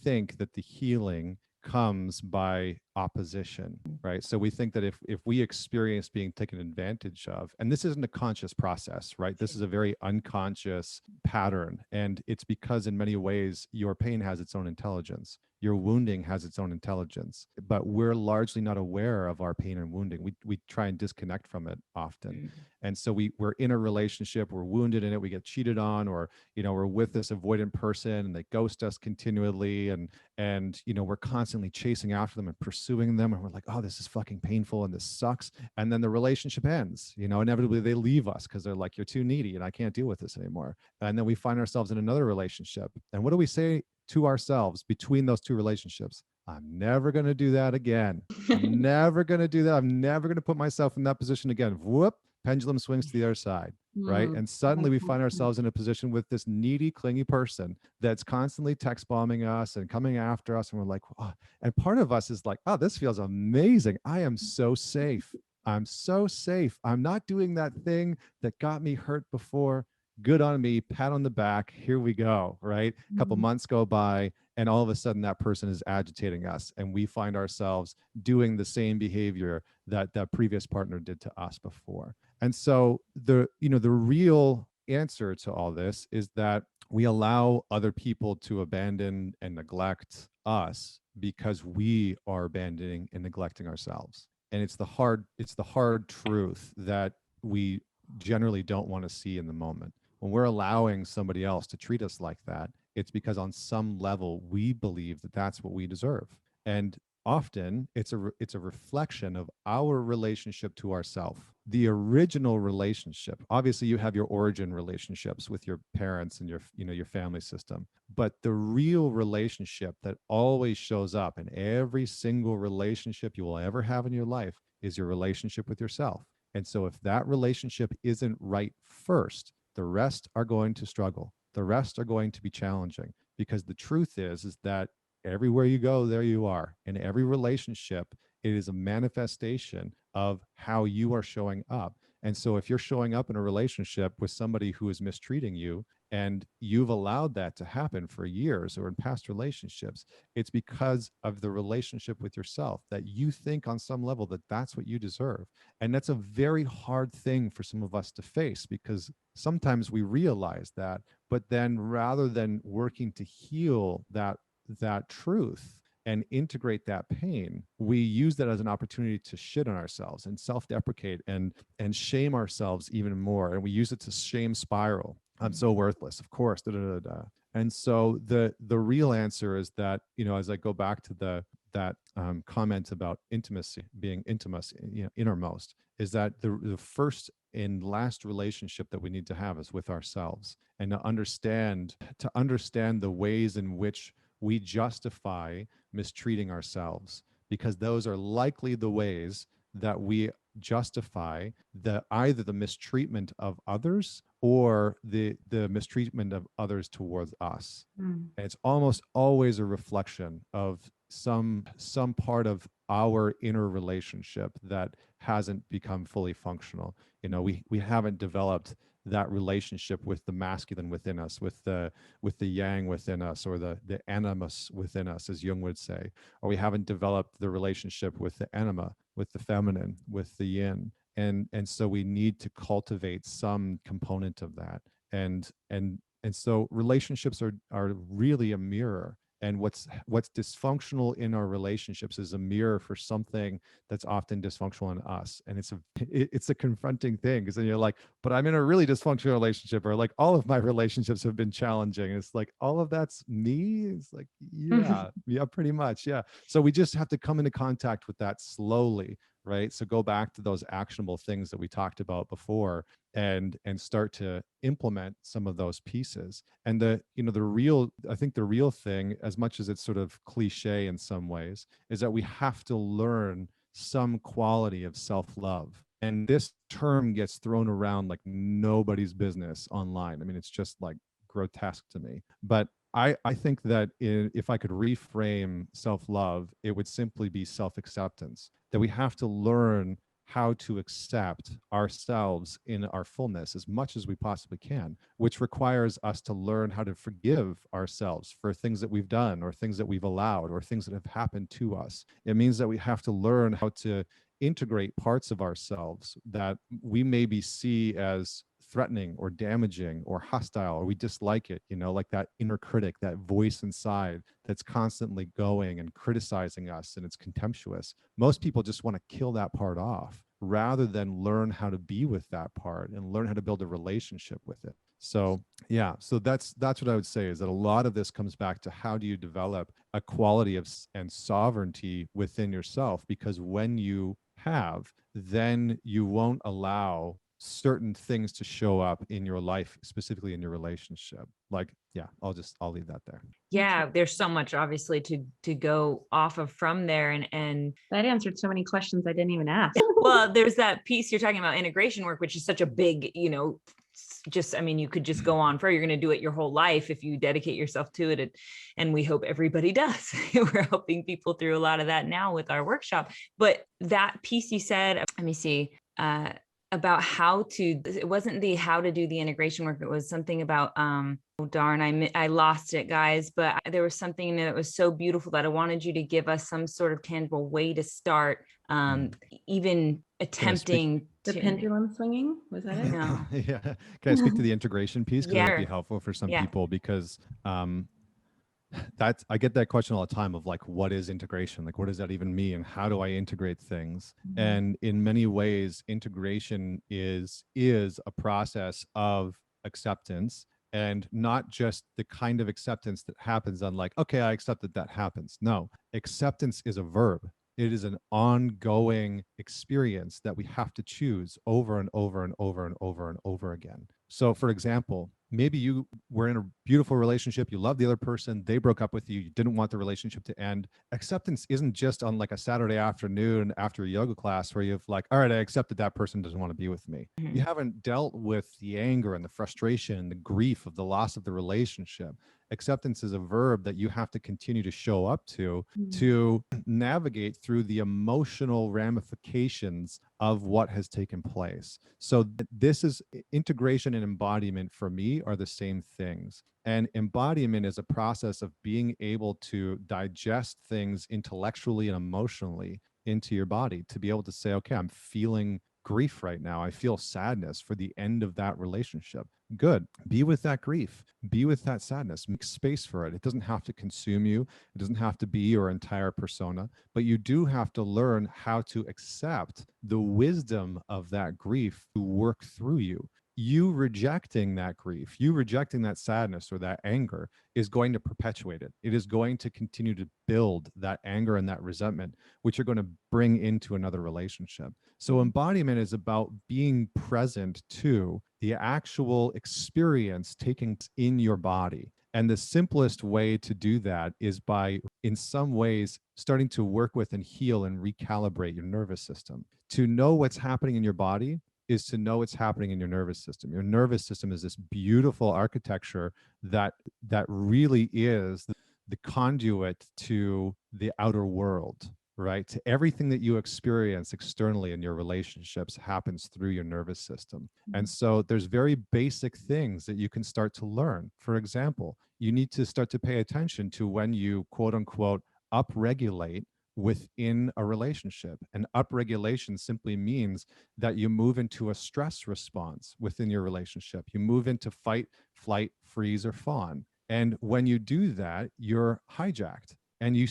think that the healing comes by opposition, right? So we think that if we experience being taken advantage of, and this isn't a conscious process, right? This is a very unconscious pattern. And it's because in many ways, your pain has its own intelligence. Your wounding has its own intelligence, but we're largely not aware of our pain and wounding. We try and disconnect from it often. And so we're in a relationship, we're wounded in it, we get cheated on, or, we're with this avoidant person and they ghost us continually. And we're constantly chasing after them and pursuing them. And we're like, oh, this is fucking painful and this sucks. And then the relationship ends, inevitably they leave us because they're like, you're too needy and I can't deal with this anymore. And then we find ourselves in another relationship. And what do we say to ourselves between those two relationships? I'm never going to do that again. I'm never going to do that. I'm never going to put myself in that position again. Whoop, pendulum swings to the other side, right? And suddenly we find ourselves in a position with this needy, clingy person that's constantly text bombing us and coming after us. And we're like, oh. And part of us is like, oh, this feels amazing. I am so safe. I'm so safe. I'm not doing that thing that got me hurt before. Good on me, pat on the back, here we go, right? A couple months go by and all of a sudden that person is agitating us and we find ourselves doing the same behavior that that previous partner did to us before. And so the real answer to all this is that we allow other people to abandon and neglect us because we are abandoning and neglecting ourselves. And it's the hard truth that we generally don't want to see in the moment. When we're allowing somebody else to treat us like that, it's because on some level we believe that that's what we deserve. And often it's a reflection of our relationship to ourself. the original relationship, obviously you have your origin relationships with your parents and your, your family system, but the real relationship that always shows up in every single relationship you will ever have in your life is your relationship with yourself. And so if that relationship isn't right first, the rest are going to struggle. The rest are going to be challenging, because the truth is that everywhere you go, there you are. In every relationship, it is a manifestation of how you are showing up. And so if you're showing up in a relationship with somebody who is mistreating you, and you've allowed that to happen for years or in past relationships, it's because of the relationship with yourself, that you think on some level that that's what you deserve. And that's a very hard thing for some of us to face, because sometimes we realize that, but then rather than working to heal that truth and integrate that pain, we use that as an opportunity to shit on ourselves and self-deprecate and shame ourselves even more. And we use it to shame spiral. I'm so worthless, of course. Da, da, da, da. And so the real answer is that, as I go back to that comment about intimacy, being intimacy, innermost, is that the first and last relationship that we need to have is with ourselves, and to understand the ways in which we justify mistreating ourselves, because those are likely the ways that we justify either the mistreatment of others or the mistreatment of others towards us. And it's almost always a reflection of some part of our inner relationship that hasn't become fully functional. We haven't developed that relationship with the masculine within us, with the yang within us, or the animus within us, as Jung would say. Or we haven't developed the relationship with the anima, with the feminine, with the yin. And so we need to cultivate some component of that. And so relationships are really a mirror. And what's dysfunctional in our relationships is a mirror for something that's often dysfunctional in us. And it's a confronting thing, because then you're like, but I'm in a really dysfunctional relationship, or like all of my relationships have been challenging. And it's like, all of that's me. It's like, yeah, yeah, pretty much. Yeah. So we just have to come into contact with that slowly. Right. So go back to those actionable things that we talked about before, and start to implement some of those pieces. And I think the real thing, as much as it's sort of cliche in some ways, is that we have to learn some quality of self-love. And this term gets thrown around like nobody's business online. I mean, it's just like grotesque to me. But I think that if I could reframe self-love, it would simply be self-acceptance, that we have to learn how to accept ourselves in our fullness as much as we possibly can, which requires us to learn how to forgive ourselves for things that we've done, or things that we've allowed, or things that have happened to us. It means that we have to learn how to integrate parts of ourselves that we maybe see as threatening or damaging or hostile, or we dislike it, like that inner critic, that voice inside that's constantly going and criticizing us, and it's contemptuous. Most people just want to kill that part off, rather than learn how to be with that part and learn how to build a relationship with it. So yeah, so that's what I would say, is that a lot of this comes back to how do you develop a quality of and sovereignty within yourself, because when you have, then you won't allow certain things to show up in your life, specifically in your relationship. Like, yeah, I'll leave that there. Yeah, there's so much obviously to go off of from there. And that answered so many questions I didn't even ask. Well, there's that piece you're talking about, integration work, which is such a big, you could just go on for, you're going to do it your whole life if you dedicate yourself to it. And we hope everybody does. We're helping people through a lot of that now with our workshop. But that piece you said, let me see, about it wasn't how to do the integration work. It was something about, oh darn, I lost it, guys. But there was something that was so beautiful that I wanted you to give us some sort of tangible way to start, even attempting the pendulum swinging. Was that it? No. Yeah. Can I speak to the integration piece? Because that'd be helpful for some people, because I get that question all the time of like, what is integration? Like, what does that even mean? And how do I integrate things? And in many ways, integration is a process of acceptance, and not just the kind of acceptance that happens on like, okay, I accept that happens. No, acceptance is a verb. It is an ongoing experience that we have to choose over and over and over and over and over again. So, for example, maybe you were in a beautiful relationship, you love the other person, they broke up with you, you didn't want the relationship to end. Acceptance isn't just on like a Saturday afternoon after a yoga class where you've like, all right, I accept that that person doesn't want to be with me. You haven't dealt with the anger and the frustration and the grief of the loss of the relationship. Acceptance is a verb that you have to continue to show up to navigate through the emotional ramifications of what has taken place. So this is integration and embodiment for me are the same things. And embodiment is a process of being able to digest things intellectually and emotionally into your body to be able to say, okay, I'm feeling grief right now. I feel sadness for the end of that relationship. Good. Be with that grief. Be with that sadness. Make space for it. It doesn't have to consume you. It doesn't have to be your entire persona, but you do have to learn how to accept the wisdom of that grief to work through you. You rejecting that grief, you rejecting that sadness or that anger is going to perpetuate it. It is going to continue to build that anger and that resentment, which you're going to bring into another relationship. So embodiment is about being present to the actual experience taking in your body. And the simplest way to do that is by, in some ways, starting to work with and heal and recalibrate your nervous system. To know what's happening in your body is to know what's happening in your nervous system. Your nervous system is this beautiful architecture that really is the conduit to the outer world, right? To everything that you experience externally in your relationships happens through your nervous system. And so there's very basic things that you can start to learn. For example, you need to start to pay attention to when you quote unquote upregulate within a relationship. And upregulation simply means that you move into a stress response within your relationship. You move into fight, flight, freeze, or fawn. And when you do that, you're hijacked. And you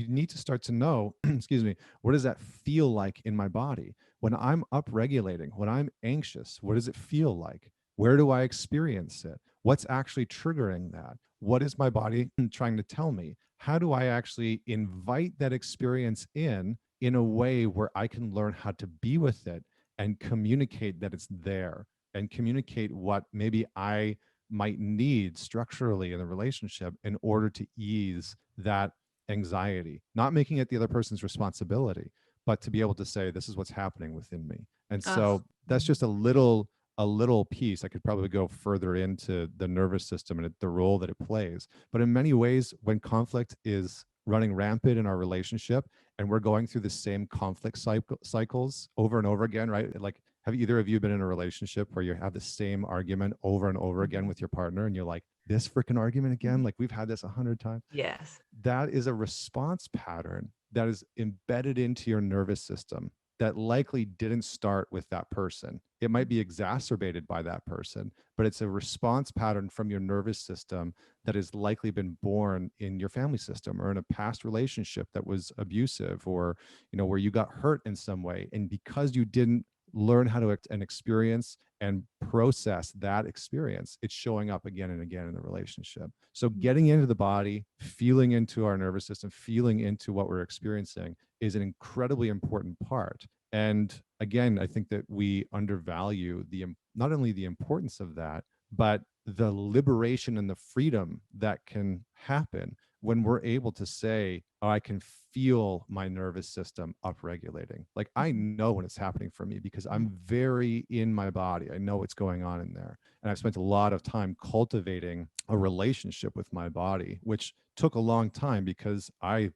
need to start to know, excuse me, what does that feel like in my body? When I'm upregulating, when I'm anxious, what does it feel like? Where do I experience it? What's actually triggering that? What is my body trying to tell me? How do I actually invite that experience in a way where I can learn how to be with it and communicate that it's there and communicate what maybe I might need structurally in the relationship in order to ease that anxiety, not making it the other person's responsibility, but to be able to say, this is what's happening within me. And so that's just a little piece. I could probably go further into the nervous system and the role that it plays. But in many ways, when conflict is running rampant in our relationship and we're going through the same conflict cycles over and over again, right? Like, have either of you been in a relationship where you have the same argument over and over again with your partner and you're like, this freaking argument again? Like, we've had this 100 times. Yes. That is a response pattern that is embedded into your nervous system that likely didn't start with that person. It might be exacerbated by that person, but it's a response pattern from your nervous system that has likely been born in your family system or in a past relationship that was abusive, or, you know, where you got hurt in some way. And because you didn't learn how to and experience and process that experience, it's showing up again and again in the relationship. So getting into the body, feeling into our nervous system, feeling into what we're experiencing is an incredibly important part. And again, I think that we undervalue not only the importance of that, but the liberation and the freedom that can happen when we're able to say, oh, I can feel my nervous system upregulating. Like, I know when it's happening for me because I'm very in my body. I know what's going on in there. And I've spent a lot of time cultivating a relationship with my body, which took a long time because I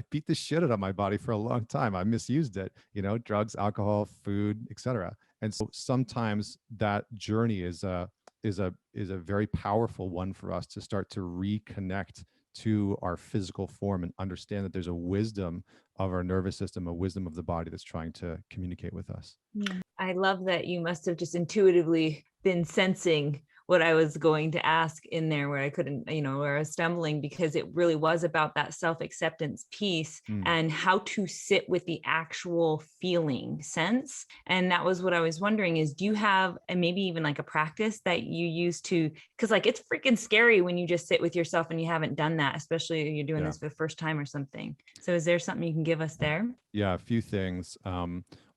beat the shit out of my body for a long time. I misused it, you know, drugs, alcohol, food, etc. And so sometimes that journey is a very powerful one for us to start to reconnect to our physical form and understand that there's a wisdom of our nervous system, a wisdom of the body that's trying to communicate with us. I love that you must have just intuitively been sensing what I was going to ask in there, where I couldn't, where I was stumbling, because it really was about that self-acceptance piece and how to sit with the actual feeling sense. And that was what I was wondering is, do you have, and maybe even like a practice that you use to, because like it's freaking scary when you just sit with yourself and you haven't done that, especially if you're doing this for the first time or something. So is there something you can give us there? Yeah, a few things.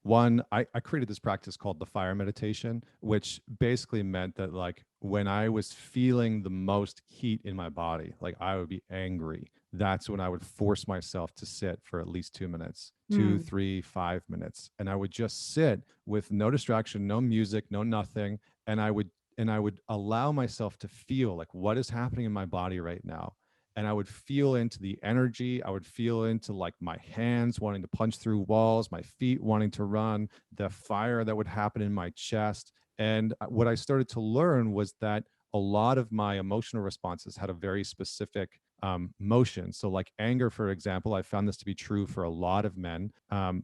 One, I created this practice called the fire meditation, which basically meant that like when I was feeling the most heat in my body, like I would be angry, that's when I would force myself to sit for at least 2 minutes, 2, 3, 5 minutes. And I would just sit with no distraction, no music, no nothing. And I would allow myself to feel like what is happening in my body right now. And I would feel into the energy. I would feel into like my hands wanting to punch through walls, my feet wanting to run, the fire that would happen in my chest. And what I started to learn was that a lot of my emotional responses had a very specific motion. So like anger, for example, I found this to be true for a lot of men,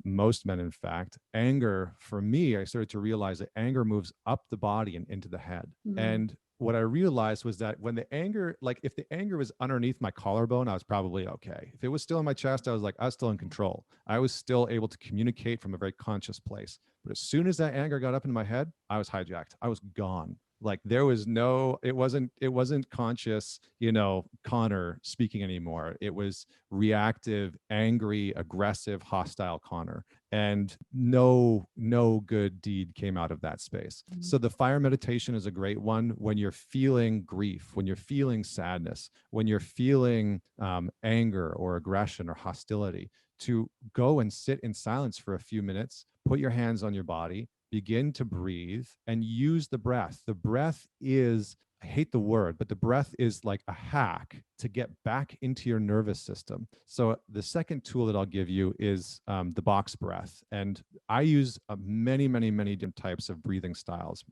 most men, in fact. Anger, for me, I started to realize that anger moves up the body and into the head. And what I realized was that when the anger, like if the anger was underneath my collarbone, I was probably okay. If it was still in my chest, I was still in control. I was still able to communicate from a very conscious place. But as soon as that anger got up into my head, I was hijacked. I was gone. Like there was no, it wasn't conscious, Connor speaking anymore. It was reactive, angry, aggressive, hostile Connor. And no good deed came out of that space. So the fire meditation is a great one when you're feeling grief, when you're feeling sadness, when you're feeling anger or aggression or hostility, to go and sit in silence for a few minutes, put your hands on your body, begin to breathe, and use the breath. The breath is, I hate the word, but the breath is like a hack to get back into your nervous system. So the second tool that I'll give you is the box breath. And I use many, many, many different types of breathing styles.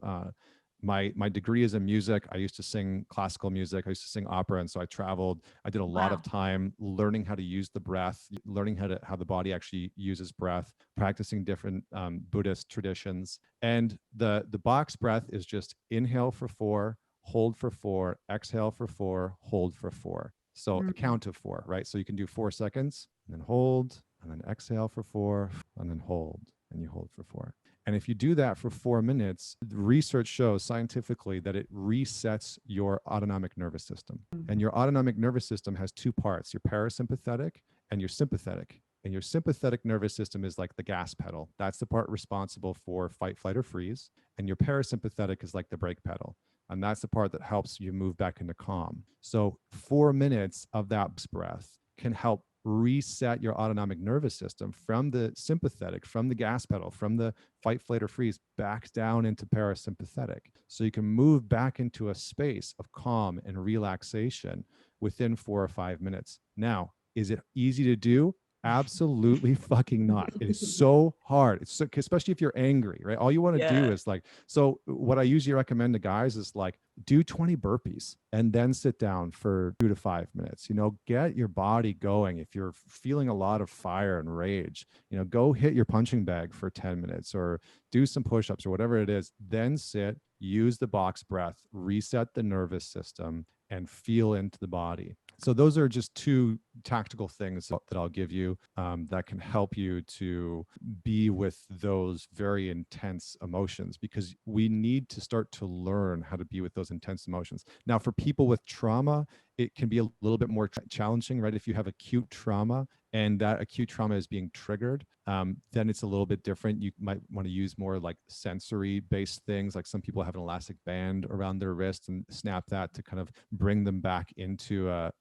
My degree is in music. I used to sing classical music. I used to sing opera. And so I traveled. I did a lot of time learning how to use the breath, learning how the body actually uses breath, practicing different Buddhist traditions. And the box breath is just inhale for 4, hold for 4, exhale for 4, hold for 4. So a count of 4, right? So you can do 4 seconds and then hold, and then exhale for 4, and then hold, and you hold for 4. And if you do that for 4 minutes, the research shows scientifically that it resets your autonomic nervous system. And your autonomic nervous system has 2 parts, your parasympathetic and your sympathetic. And your sympathetic nervous system is like the gas pedal. That's the part responsible for fight, flight, or freeze. And your parasympathetic is like the brake pedal. And that's the part that helps you move back into calm. So 4 minutes of that breath can help reset your autonomic nervous system from the sympathetic, from the gas pedal, from the fight, flight, or freeze back down into parasympathetic. So you can move back into a space of calm and relaxation within 4 or 5 minutes. Now, is it easy to do? Absolutely fucking not. It is so hard. It's so, especially if you're angry, right? All you want to do is like, so what I usually recommend to guys is like, do 20 burpees and then sit down for 2 to 5 minutes. Get your body going. If you're feeling a lot of fire and rage, go hit your punching bag for 10 minutes or do some push-ups or whatever it is. Then sit, use the box breath, reset the nervous system, and feel into the body. So those are just 2 tactical things that I'll give you that can help you to be with those very intense emotions, because we need to start to learn how to be with those intense emotions. Now, for people with trauma, it can be a little bit more challenging, right? If you have acute trauma and that acute trauma is being triggered, then it's a little bit different. You might want to use more like sensory-based things. Like some people have an elastic band around their wrist and snap that to kind of bring them back into a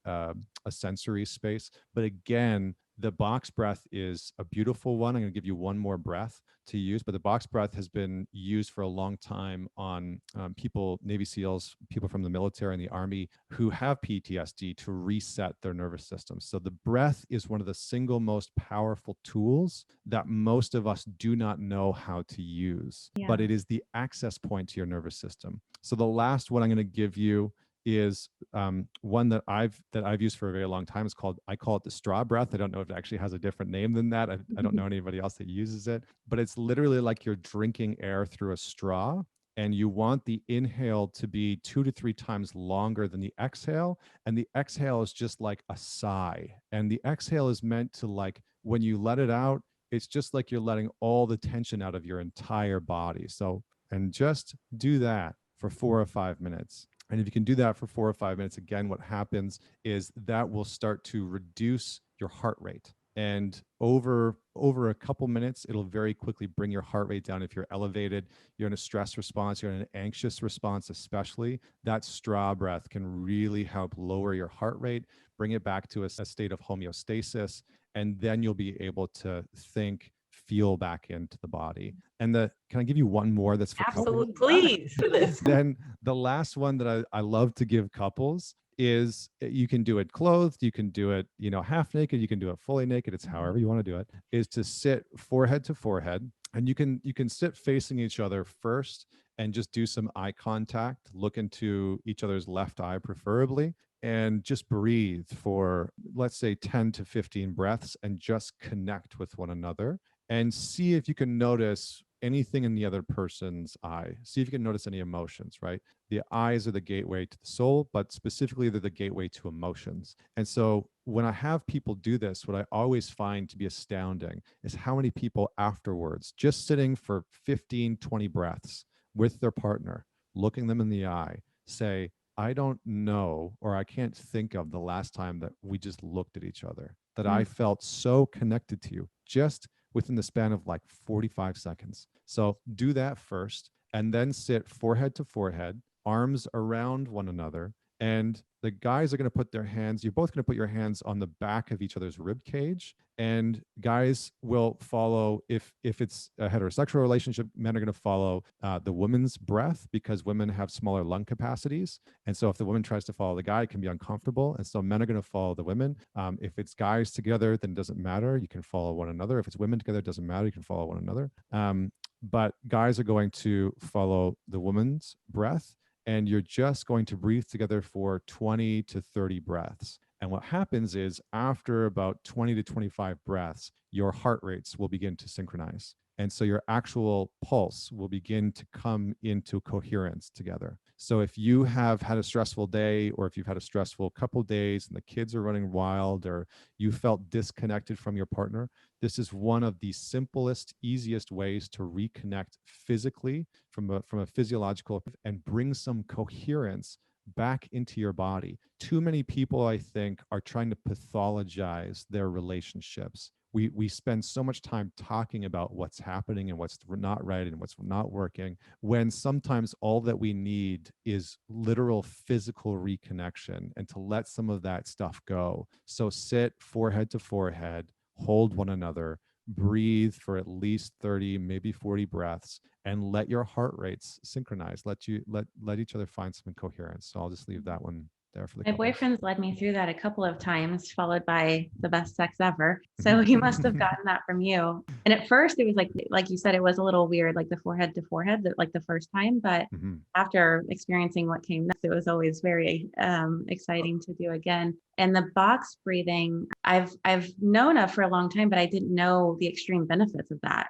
sensory space. But again, the box breath is a beautiful one. I'm going to give you one more breath to use, but the box breath has been used for a long time on people, Navy SEALs, people from the military and the Army who have PTSD to reset their nervous system. So the breath is one of the single most powerful tools that most of us do not know how to use, but it is the access point to your nervous system. So the last one I'm going to give you is one that I've used for a very long time. I call it the straw breath. I don't know if it actually has a different name than that. I don't know anybody else that uses it, but it's literally like you're drinking air through a straw And you want the inhale to be 2 to 3 times longer than the exhale. And the exhale is just like a sigh. And the exhale is meant to, like, when you let it out, it's just like you're letting all the tension out of your entire body. So, and just do that for 4 or 5 minutes. And if you can do that for 4 or 5 minutes, again, what happens is that will start to reduce your heart rate. And over a couple minutes, it'll very quickly bring your heart rate down. If you're elevated, you're in a stress response, you're in an anxious response, especially, that straw breath can really help lower your heart rate, bring it back to a state of homeostasis, and then you'll be able to think, feel back into the body. And can I give you one more that's for Absolutely, couples? please. Then the last one that I love to give couples is, you can do it clothed, you can do it, half naked, you can do it fully naked. It's however you want to do it, is to sit forehead to forehead. And you can sit facing each other first and just do some eye contact, look into each other's left eye preferably, and just breathe for, let's say, 10 to 15 breaths, and just connect with one another and see if you can notice anything in the other person's eye. See if you can notice any emotions, right? The eyes are the gateway to the soul, but specifically they're the gateway to emotions. And so when I have people do this, what I always find to be astounding is how many people afterwards, just sitting for 15, 20 breaths with their partner, looking them in the eye, say, I don't know, or I can't think of the last time that we just looked at each other, that I felt so connected to you, just within the span of like 45 seconds. So do that first, and then sit forehead to forehead, arms around one another. And the guys are going to put their hands, you're both going to put your hands on the back of each other's rib cage. And guys will follow, if it's a heterosexual relationship, men are going to follow the woman's breath, because women have smaller lung capacities. And so if the woman tries to follow the guy, it can be uncomfortable. And so men are going to follow the women. If it's guys together, then it doesn't matter. You can follow one another. If it's women together, it doesn't matter. You can follow one another. But guys are going to follow the woman's breath. And you're just going to breathe together for 20 to 30 breaths. And what happens is, after about 20 to 25 breaths, your heart rates will begin to synchronize. And so your actual pulse will begin to come into coherence together. So if you have had a stressful day, or if you've had a stressful couple days and the kids are running wild, or you felt disconnected from your partner, this is one of the simplest, easiest ways to reconnect physically from a physiological, and bring some coherence back into your body. Too many people, I think, are trying to pathologize their relationships. We spend so much time talking about what's happening and what's not right and what's not working, when sometimes all that we need is literal physical reconnection, and to let some of that stuff go. So sit forehead to forehead, hold one another, breathe for at least 30, maybe 40 breaths, and let your heart rates synchronize. Let each other find some coherence. So I'll just leave that one there for the My couples. boyfriend's led me through that a couple of times, followed by the best sex ever. So he must have gotten that from you. And at first it was like you said, it was a little weird, like the forehead to forehead, like the first time. But after experiencing what came next, it was always very exciting to do again. And the box breathing, I've known of for a long time, but I didn't know the extreme benefits of that.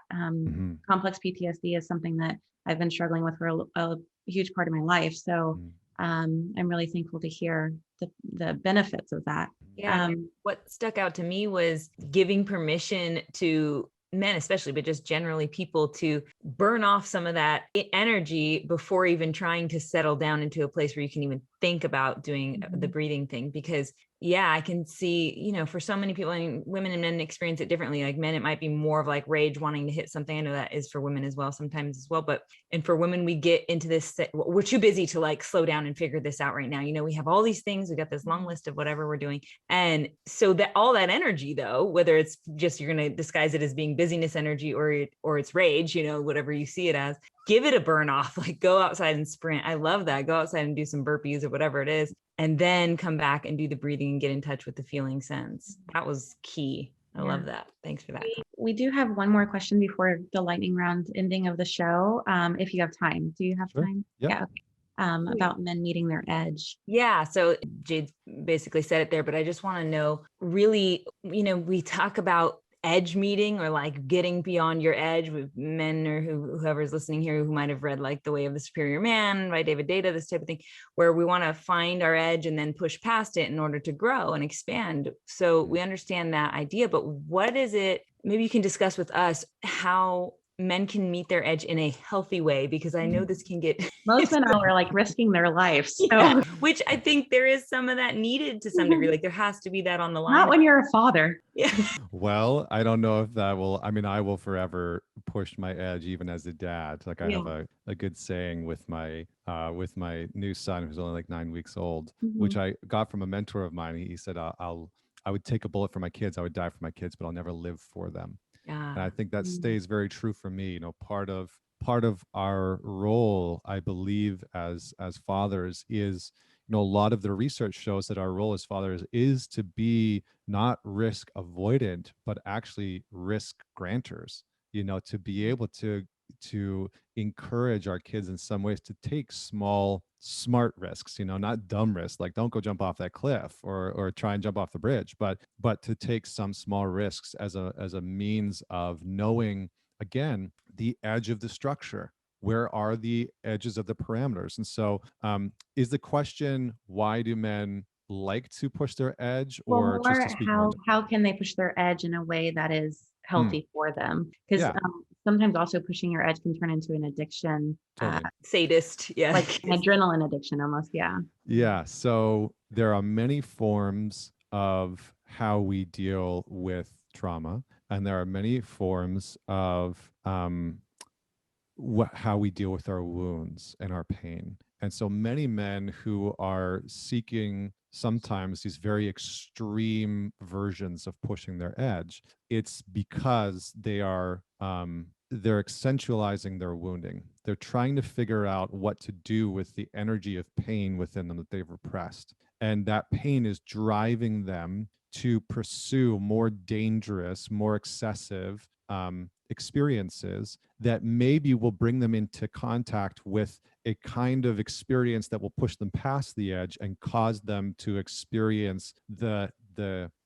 Complex PTSD is something that I've been struggling with for a huge part of my life. So I'm really thankful to hear the benefits of that. Yeah. What stuck out to me was giving permission to men especially, but just generally people, to burn off some of that energy before even trying to settle down into a place where you can even think about doing the breathing thing. Because yeah, I can see, for so many people, and women and men experience it differently. Like men, it might be more of like rage, wanting to hit something. I know that is for women as well, sometimes as well. And for women, we get into this, we're too busy to like slow down and figure this out right now. We have all these things, we got this long list of whatever we're doing. And so that all that energy though, whether it's just, you're going to disguise it as being busyness energy or it's rage, whatever you see it as, give it a burn off, like go outside and sprint. I love that. Go outside and do some burpees or whatever it is, and then come back and do the breathing and get in touch with the feeling sense. That was key. I love that. Thanks for that. We do have one more question before the lightning round ending of the show. If you have time, do you have time? Yeah. Okay. About men meeting their edge. Yeah. So Jade basically said it there, but I just want to know really, we talk about edge meeting, or like getting beyond your edge with men, or whoever's listening here who might have read like The Way of the Superior Man by David Data, this type of thing, where we want to find our edge and then push past it in order to grow and expand. So we understand that idea, but what is it? Maybe you can discuss with us how men can meet their edge in a healthy way, because I know this can get Most men are like risking their lives. So yeah, which I think there is some of that needed to some degree. Like there has to be that on the line. not when you're a father. Yeah. Well, I don't know if that will, I mean, I will forever push my edge even as a dad. Like I have a good saying with my new son, who's only like 9 weeks old, which I got from a mentor of mine. He said, I would take a bullet for my kids. I would die for my kids, but I'll never live for them. Yeah. And I think that stays very true for me. You know, part of our role, I believe, as fathers is, you know, a lot of the research shows that our role as fathers is to be not risk avoidant, but actually risk granters. You know, to be able to encourage our kids in some ways to take small, smart risks, you know, not dumb risks, like don't go jump off that cliff or try and jump off the bridge, but to take some small risks as a means of knowing, again, the edge of the structure. Where are the edges of the parameters? And so is the question, why do men like to push their edge, or Well, just more to speak more? how can they push their edge in a way that is healthy for them? Because Yeah, sometimes also pushing your edge can turn into an addiction, totally. Sadist. Yeah. like an adrenaline addiction almost. Yeah. Yeah. So there are many forms of how we deal with trauma, and there are many forms of how we deal with our wounds and our pain. And so many men who are seeking sometimes these very extreme versions of pushing their edge, it's because they're accentualizing their wounding. They're trying to figure out what to do with the energy of pain within them that they've repressed. And that pain is driving them to pursue more dangerous, more excessive experiences that maybe will bring them into contact with a kind of experience that will push them past the edge and cause them to experience the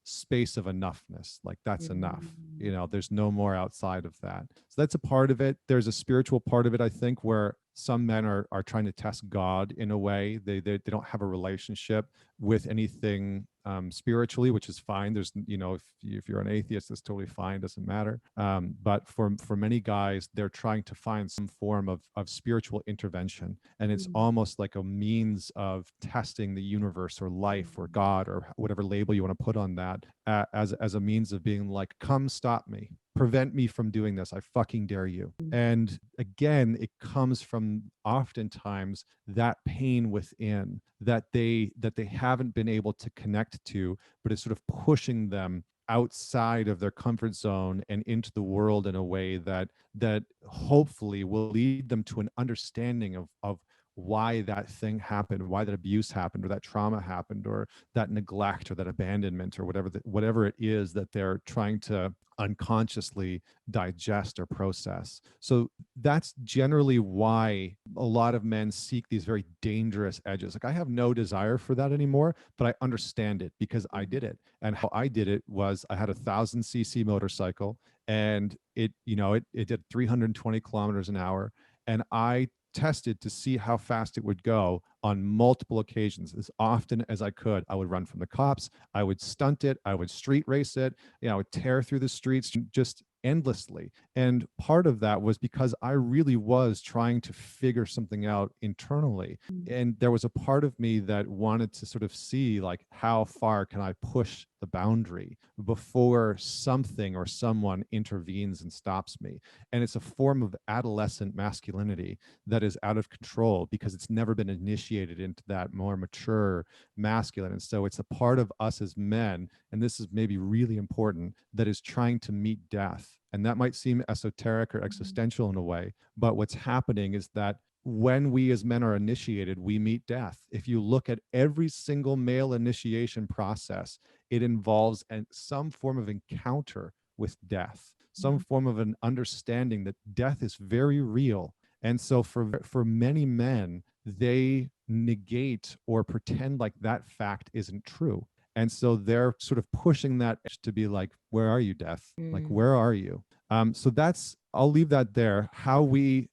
space of enoughness. Like that's enough. You know, there's no more outside of that. So that's a part of it. There's a spiritual part of it, I think, where some men are trying to test God in a way. They don't have a relationship with anything spiritually, which is fine. There's, you know, if you're an atheist, that's totally fine. Doesn't matter. But for many guys, they're trying to find some form of spiritual intervention, and it's almost like a means of testing the universe or life or God or whatever label you want to put on that, as a means of being like, come stop me, prevent me from doing this, I fucking dare you. And again, it comes from oftentimes that pain within that they haven't been able to connect to, but it's sort of pushing them outside of their comfort zone and into the world in a way that hopefully will lead them to an understanding of why that thing happened, why that abuse happened, or that trauma happened, or that neglect, or that abandonment, or whatever it is that they're trying to unconsciously digest or process. So that's generally why a lot of men seek these very dangerous edges. Like I have no desire for that anymore, but I understand it because I did it. And how I did it was I had 1,000cc motorcycle, and it did 320 kilometers an hour. And I tested to see how fast it would go on multiple occasions. As often as I could, I would run from the cops, I would stunt it, I would street race it, I would tear through the streets just endlessly. And part of that was because I really was trying to figure something out internally. And there was a part of me that wanted to sort of see, like, how far can I push the boundary before something or someone intervenes and stops me. And it's a form of adolescent masculinity that is out of control because it's never been initiated into that more mature masculine. And so it's a part of us as men, and this is maybe really important, that is trying to meet death. And that might seem esoteric or existential in a way, but what's happening is that when we as men are initiated, we meet death. If you look at every single male initiation process, it involves some form of encounter with death, some form of an understanding that death is very real. And so for many men, they negate or pretend like that fact isn't true. And so they're sort of pushing that edge to be like, where are you, death? Like, Mm. where are you? So that's, I'll leave that there. How we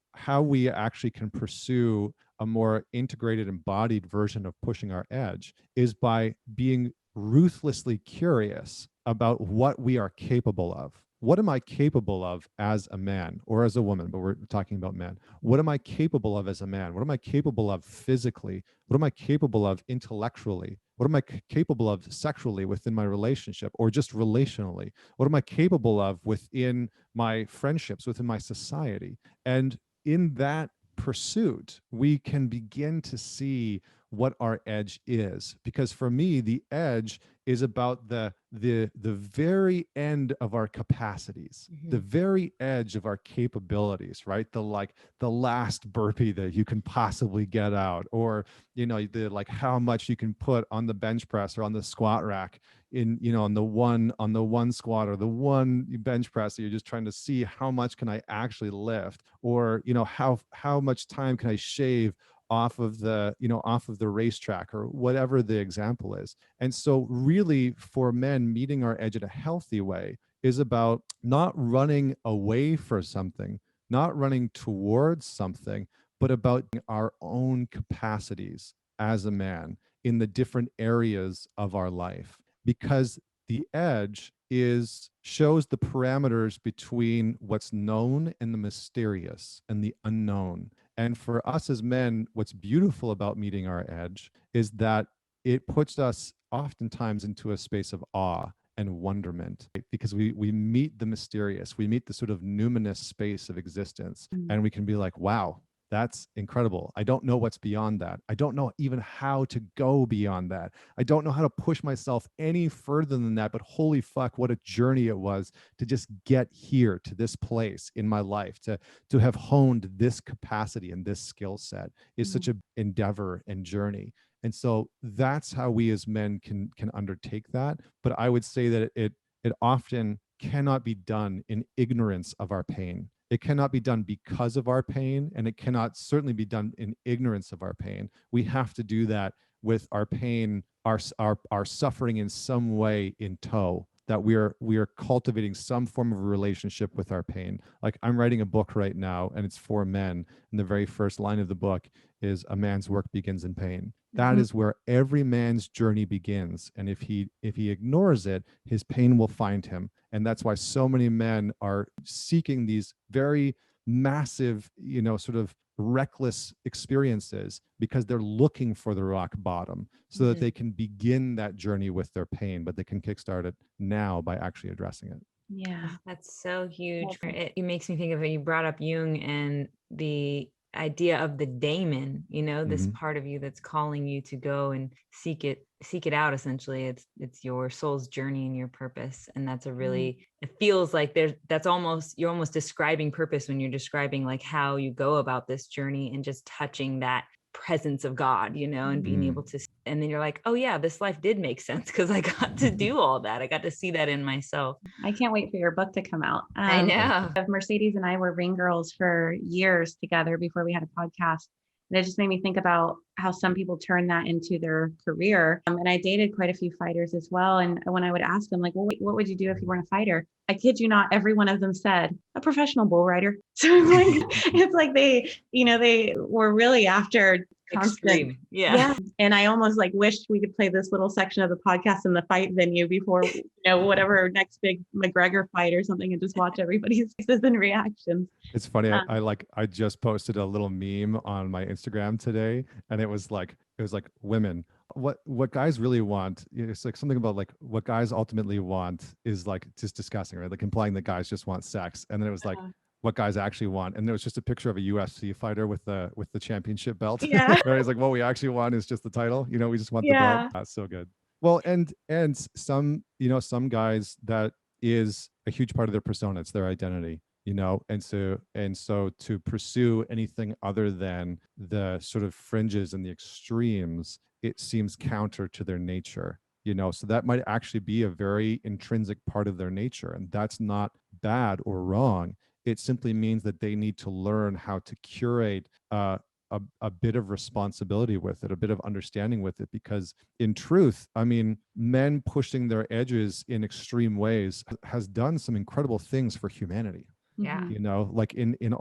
actually can pursue a more integrated, embodied version of pushing our edge is by being ruthlessly curious about what we are capable of. What am I capable of as a man or as a woman? But we're talking about men. What am I capable of as a man? What am I capable of physically? What am I capable of intellectually? What am I capable of sexually within my relationship or just relationally? What am I capable of within my friendships, within my society? And in that pursuit, we can begin to see what our edge is. Because for me, the edge is about the very end of our capacities, the very edge of our capabilities, right? The last burpee that you can possibly get out, or the like how much you can put on the bench press or on the squat rack in on the one squat or the one bench press that you're just trying to see how much can I actually lift, or how much time can I shave off of the racetrack, or whatever the example is. And so really for men, meeting our edge in a healthy way is about not running away for something, not running towards something, but about our own capacities as a man in the different areas of our life. Because the edge shows the parameters between what's known and the mysterious and the unknown. And for us as men, what's beautiful about meeting our edge is that it puts us oftentimes into a space of awe and wonderment, right? Because we meet the mysterious, we meet the sort of numinous space of existence, and we can be like, wow, that's incredible. I don't know what's beyond that. I don't know even how to go beyond that. I don't know how to push myself any further than that, but holy fuck, what a journey it was to just get here to this place in my life, to have honed this capacity and this skill set is such an endeavor and journey. And so that's how we as men can undertake that. But I would say that it often cannot be done in ignorance of our pain. It cannot be done because of our pain, and it cannot certainly be done in ignorance of our pain. We have to do that with our pain, our suffering in some way in tow, that we are cultivating some form of a relationship with our pain. Like, I'm writing a book right now, and it's for men, and the very first line of the book is, a man's work begins in pain. That is where every man's journey begins. And if he ignores it, his pain will find him. And that's why so many men are seeking these very massive, sort of reckless experiences, because they're looking for the rock bottom so that they can begin that journey with their pain, but they can kickstart it now by actually addressing it. Yeah. That's so huge. It makes me think of it. You brought up Jung and the idea of the daemon, this part of you that's calling you to go and seek it out. Essentially, it's your soul's journey and your purpose. And that's a really, it feels like you're almost describing purpose when you're describing like how you go about this journey and just touching that presence of God, and being able to, and then you're like, oh yeah, this life did make sense because I got to do all that. I got to see that in myself. I can't wait for your book to come out. I know. Mercedes and I were ring girls for years together before we had a podcast. And it just made me think about how some people turn that into their career. And I dated quite a few fighters as well. And when I would ask them, like, well, wait, what would you do if you weren't a fighter? I kid you not, every one of them said, a professional bull rider. So it's like they were really after constant. Extreme. Yeah. And I almost like wished we could play this little section of the podcast in the fight venue before, whatever next big McGregor fight or something, and just watch everybody's faces and reactions. It's funny. I just posted a little meme on my Instagram today, and it was like women. What guys really want, it's like something about like what guys ultimately want is like just discussing, right? Like implying that guys just want sex. And then it was like what guys actually want. And there was just a picture of a UFC fighter with the championship belt. Yeah. Right? It's like, what we actually want is just the title. We just want the belt. That's so good. Well, and some, some guys, that is a huge part of their persona. It's their identity. And so to pursue anything other than the sort of fringes and the extremes, it seems counter to their nature. So that might actually be a very intrinsic part of their nature, and that's not bad or wrong. It simply means that they need to learn how to curate a a bit of responsibility with it, a bit of understanding with it, because in truth, I mean, men pushing their edges in extreme ways has done some incredible things for humanity. Yeah. Mhm. You know, like in